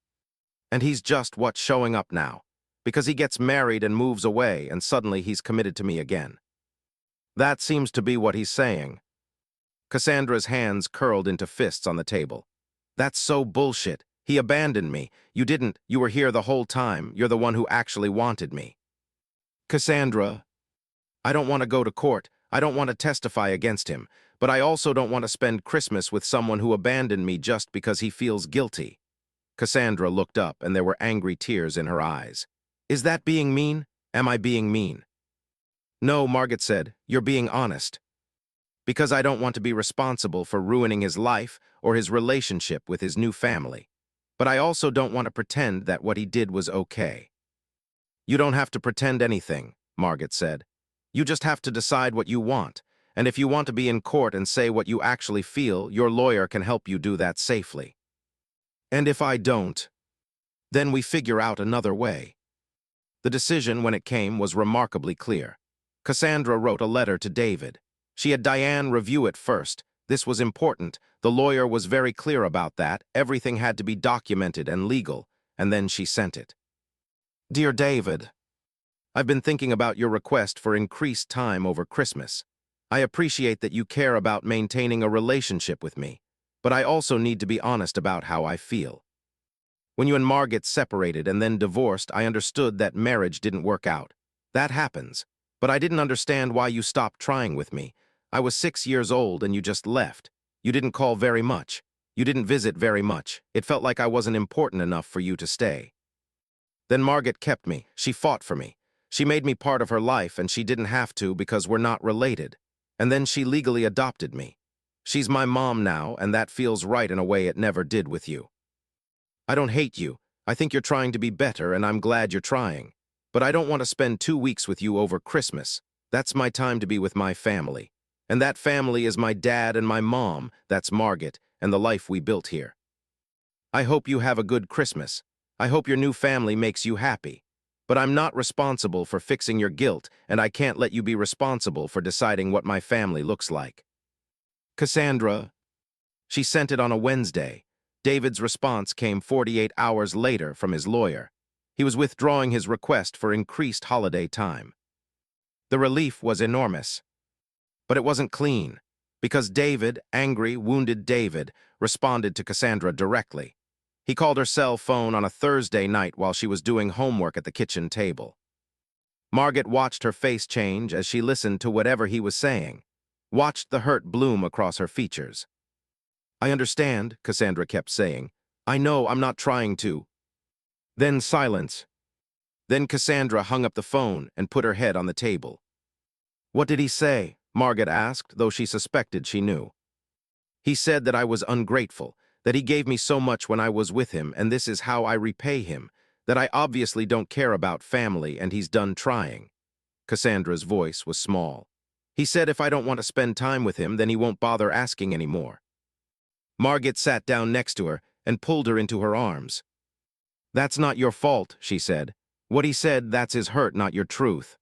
And he's just what's showing up now, because he gets married and moves away, and suddenly he's committed to me again." "That seems to be what he's saying." Cassandra's hands curled into fists on the table. "That's so bullshit. He abandoned me. You didn't. You were here the whole time. You're the one who actually wanted me." "Cassandra, I don't want to go to court. I don't want to testify against him. But I also don't want to spend Christmas with someone who abandoned me just because he feels guilty." Cassandra looked up, and there were angry tears in her eyes. "Is that being mean? Am I being mean?" "No," Margaret said. "You're being honest. Because I don't want to be responsible for ruining his life or his relationship with his new family. But I also don't want to pretend that what he did was okay." "You don't have to pretend anything," Margaret said. "You just have to decide what you want, and if you want to be in court and say what you actually feel, your lawyer can help you do that safely. And if I don't, then we figure out another way." The decision, when it came, was remarkably clear. Cassandra wrote a letter to David. She had Diane review it first. This was important. The lawyer was very clear about that. Everything had to be documented and legal, and then she sent it. "Dear David, I've been thinking about your request for increased time over Christmas. I appreciate that you care about maintaining a relationship with me, but I also need to be honest about how I feel. When you and Margaret separated and then divorced, I understood that marriage didn't work out. That happens. But I didn't understand why you stopped trying with me. I was 6 years old and you just left. You didn't call very much. You didn't visit very much. It felt like I wasn't important enough for you to stay. Then Margaret kept me. She fought for me. She made me part of her life, and she didn't have to because we're not related. And then she legally adopted me. She's my mom now, and that feels right in a way it never did with you. I don't hate you. I think you're trying to be better, and I'm glad you're trying. But I don't want to spend 2 weeks with you over Christmas. That's my time to be with my family. And that family is my dad and my mom, that's Margaret, and the life we built here. I hope you have a good Christmas. I hope your new family makes you happy. But I'm not responsible for fixing your guilt, and I can't let you be responsible for deciding what my family looks like. Cassandra." She sent it on a Wednesday. David's response came 48 hours later from his lawyer. He was withdrawing his request for increased holiday time. The relief was enormous. But it wasn't clean, because David, angry, wounded David, responded to Cassandra directly. He called her cell phone on a Thursday night while she was doing homework at the kitchen table. Margaret watched her face change as she listened to whatever he was saying, watched the hurt bloom across her features. "I understand," Cassandra kept saying. "I know I'm not trying to." Then silence. Then Cassandra hung up the phone and put her head on the table. "What did he say?" Margaret asked, though she suspected she knew. "He said that I was ungrateful, that he gave me so much when I was with him, and this is how I repay him, that I obviously don't care about family and he's done trying." Cassandra's voice was small. "He said if I don't want to spend time with him, then he won't bother asking anymore." Margaret sat down next to her and pulled her into her arms. "That's not your fault," she said. "What he said, that's his hurt, not your truth.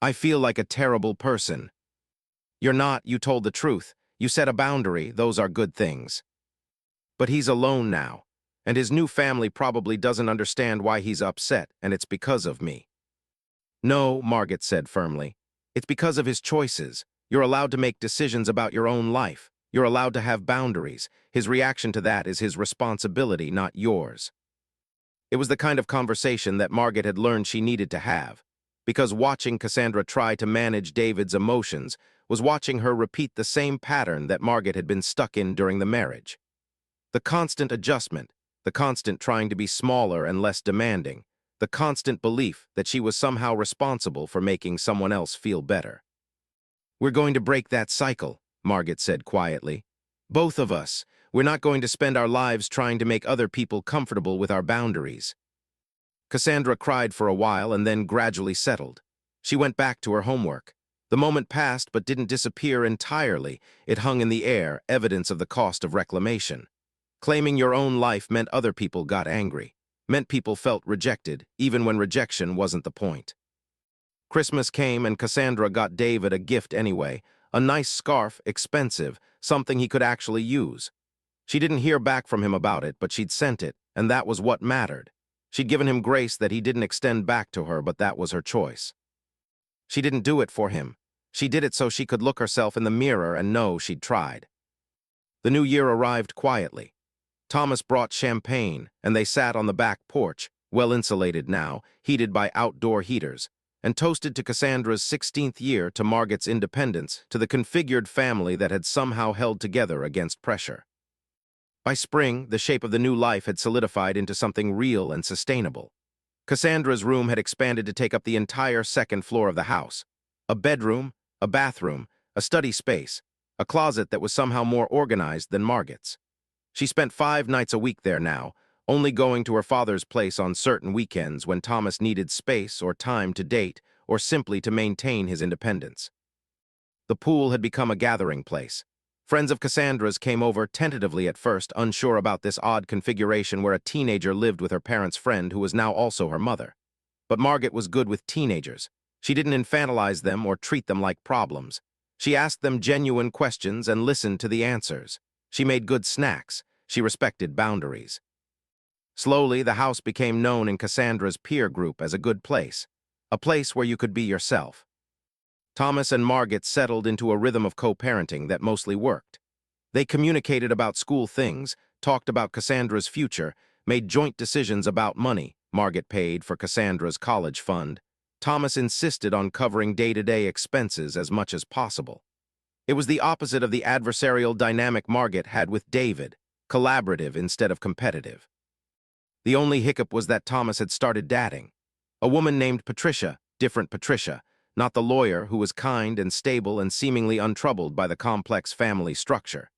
I feel like a terrible person." "You're not, you told the truth. You set a boundary, those are good things. But he's alone now, and his new family probably doesn't understand why he's upset, and it's because of me." "No," Margaret said firmly. "It's because of his choices. You're allowed to make decisions about your own life. You're allowed to have boundaries. His reaction to that is his responsibility, not yours." It was the kind of conversation that Margaret had learned she needed to have, because watching Cassandra try to manage David's emotions was watching her repeat the same pattern that Margaret had been stuck in during the marriage. The constant adjustment, the constant trying to be smaller and less demanding, the constant belief that she was somehow responsible for making someone else feel better. "We're going to break that cycle," Margaret said quietly. "Both of us. We're not going to spend our lives trying to make other people comfortable with our boundaries." Cassandra cried for a while and then gradually settled. She went back to her homework. The moment passed but didn't disappear entirely. It hung in the air, evidence of the cost of reclamation. Claiming your own life meant other people got angry, meant people felt rejected, even when rejection wasn't the point. Christmas came and Cassandra got David a gift anyway, a nice scarf, expensive, something he could actually use. She didn't hear back from him about it, but she'd sent it, and that was what mattered. She'd given him grace that he didn't extend back to her, but that was her choice. She didn't do it for him. She did it so she could look herself in the mirror and know she'd tried. The new year arrived quietly. Thomas brought champagne, and they sat on the back porch, well-insulated now, heated by outdoor heaters, and toasted to Cassandra's 16th year, to Margaret's independence, to the configured family that had somehow held together against pressure. By spring, the shape of the new life had solidified into something real and sustainable. Cassandra's room had expanded to take up the entire second floor of the house. A bedroom, a bathroom, a study space, a closet that was somehow more organized than Margaret's. She spent 5 nights a week there now, only going to her father's place on certain weekends when Thomas needed space or time to date or simply to maintain his independence. The pool had become a gathering place. Friends of Cassandra's came over tentatively at first, unsure about this odd configuration where a teenager lived with her parents' friend who was now also her mother. But Margaret was good with teenagers. She didn't infantilize them or treat them like problems. She asked them genuine questions and listened to the answers. She made good snacks. She respected boundaries. Slowly, the house became known in Cassandra's peer group as a good place, a place where you could be yourself. Thomas and Margaret settled into a rhythm of co-parenting that mostly worked. They communicated about school things, talked about Cassandra's future, made joint decisions about money. Margaret paid for Cassandra's college fund. Thomas insisted on covering day-to-day expenses as much as possible. It was the opposite of the adversarial dynamic Margaret had with David, collaborative instead of competitive. The only hiccup was that Thomas had started dating. A woman named Patricia, different Patricia, not the lawyer who was kind and stable and seemingly untroubled by the complex family structure.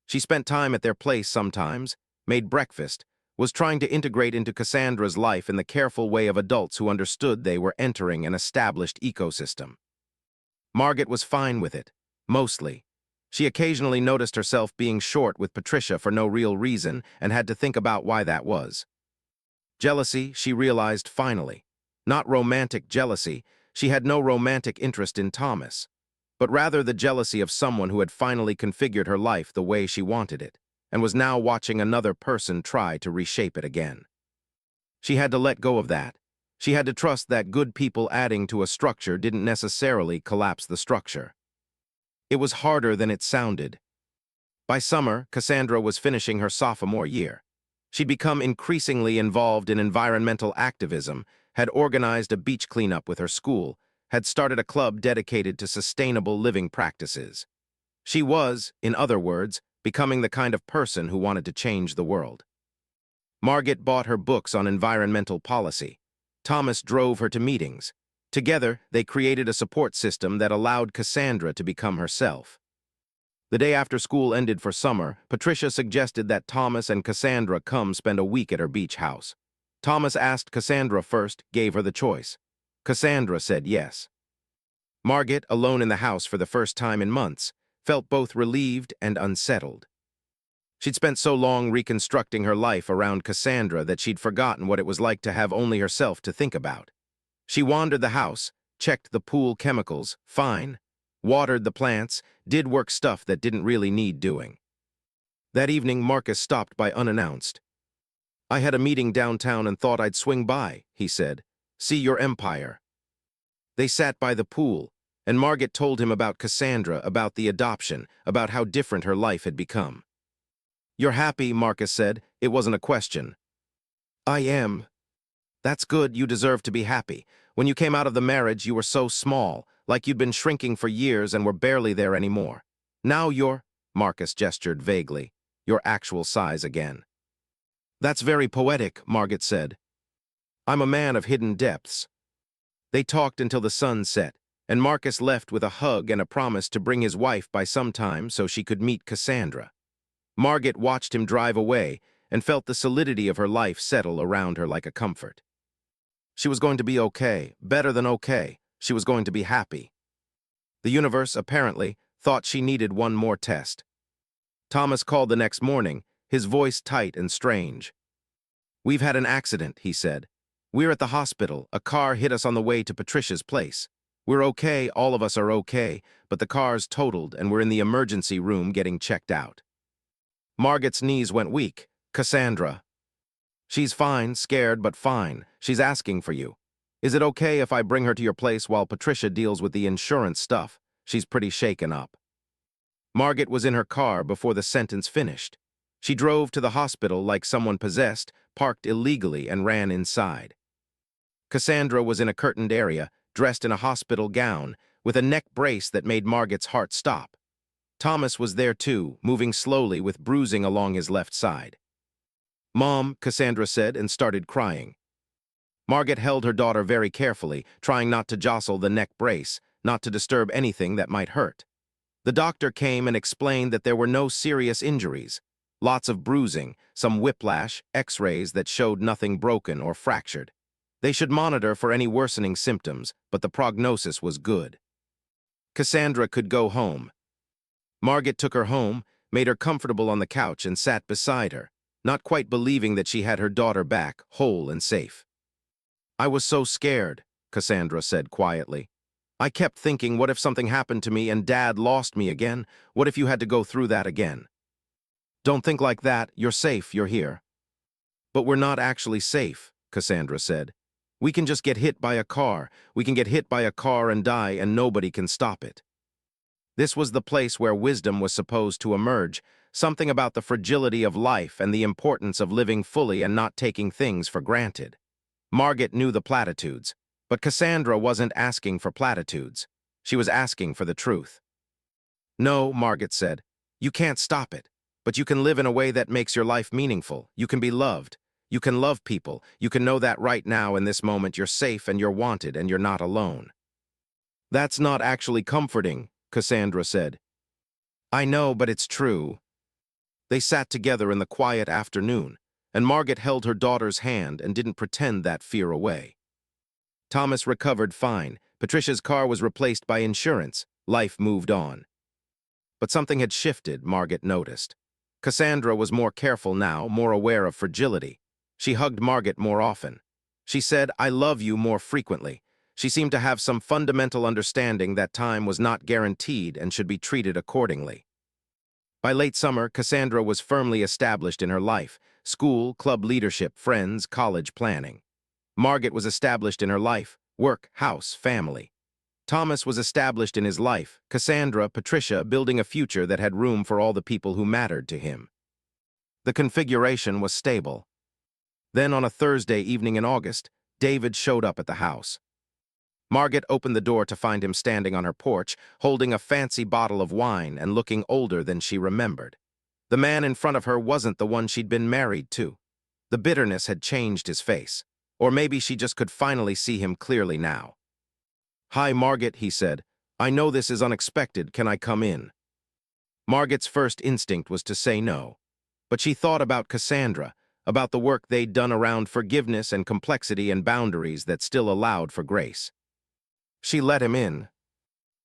She spent time at their place sometimes, made breakfast, was trying to integrate into Cassandra's life in the careful way of adults who understood they were entering an established ecosystem. Margaret was fine with it, mostly. She occasionally noticed herself being short with Patricia for no real reason and had to think about why that was. Jealousy, she realized finally. Not romantic jealousy. She had no romantic interest in Thomas, but rather the jealousy of someone who had finally configured her life the way she wanted it, and was now watching another person try to reshape it again. She had to let go of that. She had to trust that good people adding to a structure didn't necessarily collapse the structure. It was harder than it sounded. By summer, Cassandra was finishing her sophomore year. She'd become increasingly involved in environmental activism, had organized a beach cleanup with her school, had started a club dedicated to sustainable living practices. She was, in other words, becoming the kind of person who wanted to change the world. Margaret bought her books on environmental policy. Thomas drove her to meetings. Together, they created a support system that allowed Cassandra to become herself. The day after school ended for summer, Patricia suggested that Thomas and Cassandra come spend a week at her beach house. Thomas asked Cassandra first, gave her the choice. Cassandra said yes. Margaret, alone in the house for the first time in months, felt both relieved and unsettled. She'd spent so long reconstructing her life around Cassandra that she'd forgotten what it was like to have only herself to think about. She wandered the house, checked the pool chemicals, fine, watered the plants, did work stuff that didn't really need doing. That evening, Marcus stopped by unannounced. "I had a meeting downtown and thought I'd swing by," he said. "See your empire." They sat by the pool, and Margaret told him about Cassandra, about the adoption, about how different her life had become. "You're happy," Marcus said. "It wasn't a question." "I am." "That's good, you deserve to be happy. When you came out of the marriage, you were so small, like you'd been shrinking for years and were barely there anymore. Now you're," Marcus gestured vaguely, "your actual size again." "That's very poetic," Margaret said. "I'm a man of hidden depths." They talked until the sun set, and Marcus left with a hug and a promise to bring his wife by some time so she could meet Cassandra. Margaret watched him drive away and felt the solidity of her life settle around her like a comfort. She was going to be okay, better than okay. She was going to be happy. The universe, apparently, thought she needed one more test. Thomas called the next morning, his voice tight and strange. "We've had an accident," he said. "We're at the hospital. A car hit us on the way to Patricia's place. We're okay, all of us are okay, but the car's totaled and we're in the emergency room getting checked out." Margaret's knees went weak. "Cassandra." "She's fine, scared, but fine. She's asking for you. Is it okay if I bring her to your place while Patricia deals with the insurance stuff? She's pretty shaken up." Margaret was in her car before the sentence finished. She drove to the hospital like someone possessed, parked illegally, and ran inside. Cassandra was in a curtained area, dressed in a hospital gown, with a neck brace that made Margaret's heart stop. Thomas was there too, moving slowly with bruising along his left side. "Mom," Cassandra said, and started crying. Margaret held her daughter very carefully, trying not to jostle the neck brace, not to disturb anything that might hurt. The doctor came and explained that there were no serious injuries. Lots of bruising, some whiplash, x-rays that showed nothing broken or fractured. They should monitor for any worsening symptoms, but the prognosis was good. Cassandra could go home. Margaret took her home, made her comfortable on the couch, and sat beside her, not quite believing that she had her daughter back, whole and safe. "I was so scared," Cassandra said quietly. "I kept thinking, what if something happened to me and Dad lost me again? What if you had to go through that again?" "Don't think like that. You're safe, you're here." "But we're not actually safe," Cassandra said. "We can just get hit by a car. We can get hit by a car and die, and nobody can stop it." This was the place where wisdom was supposed to emerge, something about the fragility of life and the importance of living fully and not taking things for granted. Margaret knew the platitudes, but Cassandra wasn't asking for platitudes. She was asking for the truth. "No," Margaret said, "you can't stop it, but you can live in a way that makes your life meaningful. You can be loved. You can love people. You can know that right now in this moment you're safe and you're wanted and you're not alone." "That's not actually comforting," Cassandra said. "I know, but it's true." They sat together in the quiet afternoon, and Margaret held her daughter's hand and didn't pretend that fear away. Thomas recovered fine. Patricia's car was replaced by insurance. Life moved on. But something had shifted, Margaret noticed. Cassandra was more careful now, more aware of fragility. She hugged Margaret more often. She said, "I love you," more frequently. She seemed to have some fundamental understanding that time was not guaranteed and should be treated accordingly. By late summer, Cassandra was firmly established in her life: school, club leadership, friends, college planning. Margaret was established in her life: work, house, family. Thomas was established in his life: Cassandra, Patricia, building a future that had room for all the people who mattered to him. The configuration was stable. Then on a Thursday evening in August, David showed up at the house. Margaret opened the door to find him standing on her porch, holding a fancy bottle of wine and looking older than she remembered. The man in front of her wasn't the one she'd been married to. The bitterness had changed his face. Or maybe she just could finally see him clearly now. "Hi, Margaret," he said. "I know this is unexpected. Can I come in?" Margaret's first instinct was to say no. But she thought about Cassandra, about the work they'd done around forgiveness and complexity and boundaries that still allowed for grace. She let him in.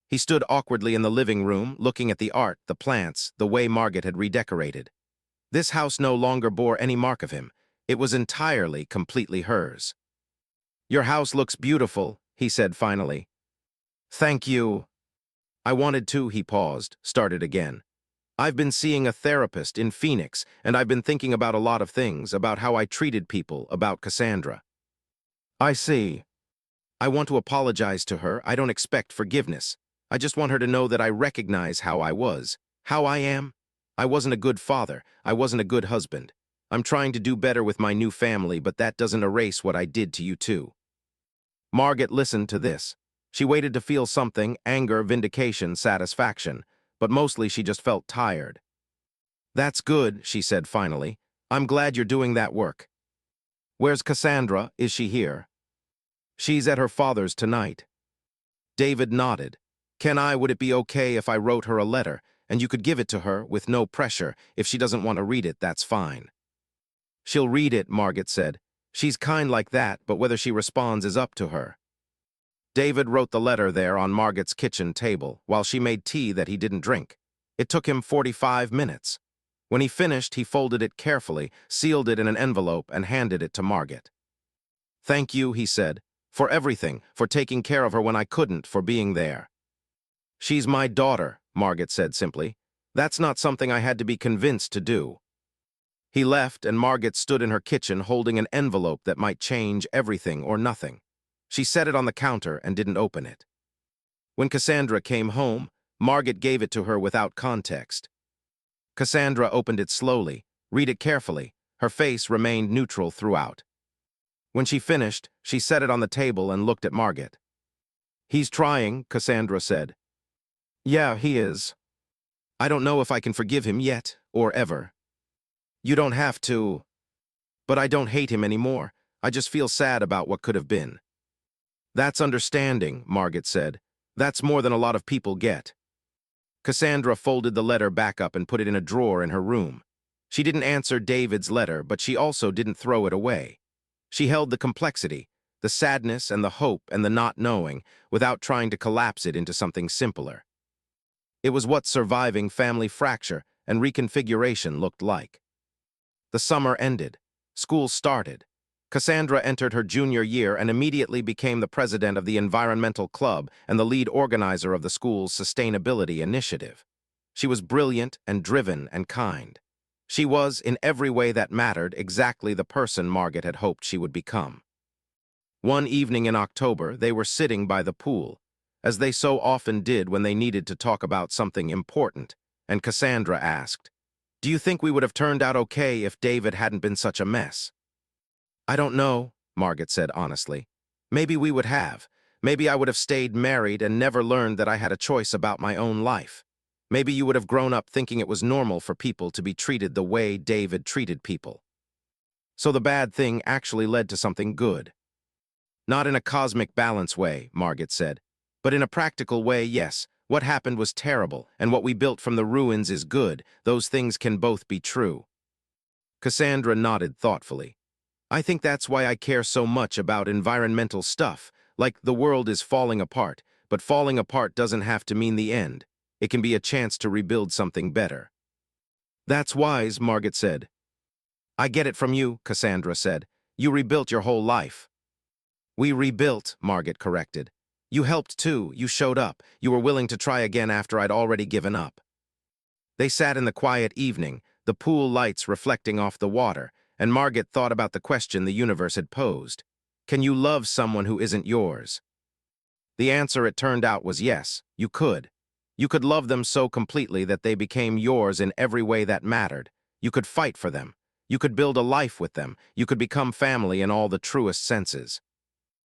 He stood awkwardly in the living room, looking at the art, the plants, the way Margaret had redecorated. This house no longer bore any mark of him. It was entirely, completely hers. "Your house looks beautiful," he said finally. "Thank you." "I wanted to," he paused, started again. "I've been seeing a therapist in Phoenix, and I've been thinking about a lot of things, about how I treated people, about Cassandra." "I see." "I want to apologize to her. I don't expect forgiveness. I just want her to know that I recognize how I was, how I am. I wasn't a good father. I wasn't a good husband. I'm trying to do better with my new family, but that doesn't erase what I did to you too." Margaret listened to this. She waited to feel something, anger, vindication, satisfaction, but mostly she just felt tired. "That's good," she said finally. "I'm glad you're doing that work. Where's Cassandra? Is she here?" "She's at her father's tonight." David nodded. Would it be okay if I wrote her a letter, and you could give it to her with no pressure? If she doesn't want to read it, that's fine." "She'll read it," Margaret said. "She's kind like that, but whether she responds is up to her." David wrote the letter there on Margaret's kitchen table, while she made tea that he didn't drink. It took him 45 minutes. When he finished, he folded it carefully, sealed it in an envelope, and handed it to Margaret. "Thank you," he said, "for everything, for taking care of her when I couldn't, for being there." "She's my daughter," Margaret said simply. "That's not something I had to be convinced to do." He left, and Margaret stood in her kitchen holding an envelope that might change everything or nothing. She set it on the counter and didn't open it. When Cassandra came home, Margaret gave it to her without context. Cassandra opened it slowly, read it carefully. Her face remained neutral throughout. When she finished, she set it on the table and looked at Margaret. "He's trying," Cassandra said. "Yeah, he is. I don't know if I can forgive him yet, or ever." "You don't have to." "But I don't hate him anymore. I just feel sad about what could have been." "That's understanding," Margaret said. "That's more than a lot of people get." Cassandra folded the letter back up and put it in a drawer in her room. She didn't answer David's letter, but she also didn't throw it away. She held the complexity, the sadness and the hope and the not knowing, without trying to collapse it into something simpler. It was what surviving family fracture and reconfiguration looked like. The summer ended. School started. Cassandra entered her junior year and immediately became the president of the environmental club and the lead organizer of the school's sustainability initiative. She was brilliant and driven and kind. She was, in every way that mattered, exactly the person Margaret had hoped she would become. One evening in October, they were sitting by the pool, as they so often did when they needed to talk about something important, and Cassandra asked, "Do you think we would have turned out okay if David hadn't been such a mess?" "I don't know," Margaret said honestly. "Maybe we would have. Maybe I would have stayed married and never learned that I had a choice about my own life. Maybe you would have grown up thinking it was normal for people to be treated the way David treated people. So the bad thing actually led to something good." "Not in a cosmic balance way," Margaret said. "But in a practical way, yes. What happened was terrible, and what we built from the ruins is good. Those things can both be true." Cassandra nodded thoughtfully. "I think that's why I care so much about environmental stuff. Like, the world is falling apart, but falling apart doesn't have to mean the end. It can be a chance to rebuild something better." "That's wise," Margaret said. "I get it from you," Cassandra said. "You rebuilt your whole life." "We rebuilt," Margaret corrected. "You helped too. You showed up. You were willing to try again after I'd already given up." They sat in the quiet evening, the pool lights reflecting off the water, and Margaret thought about the question the universe had posed. Can you love someone who isn't yours? The answer, it turned out, was yes, you could. You could love them so completely that they became yours in every way that mattered. You could fight for them. You could build a life with them. You could become family in all the truest senses.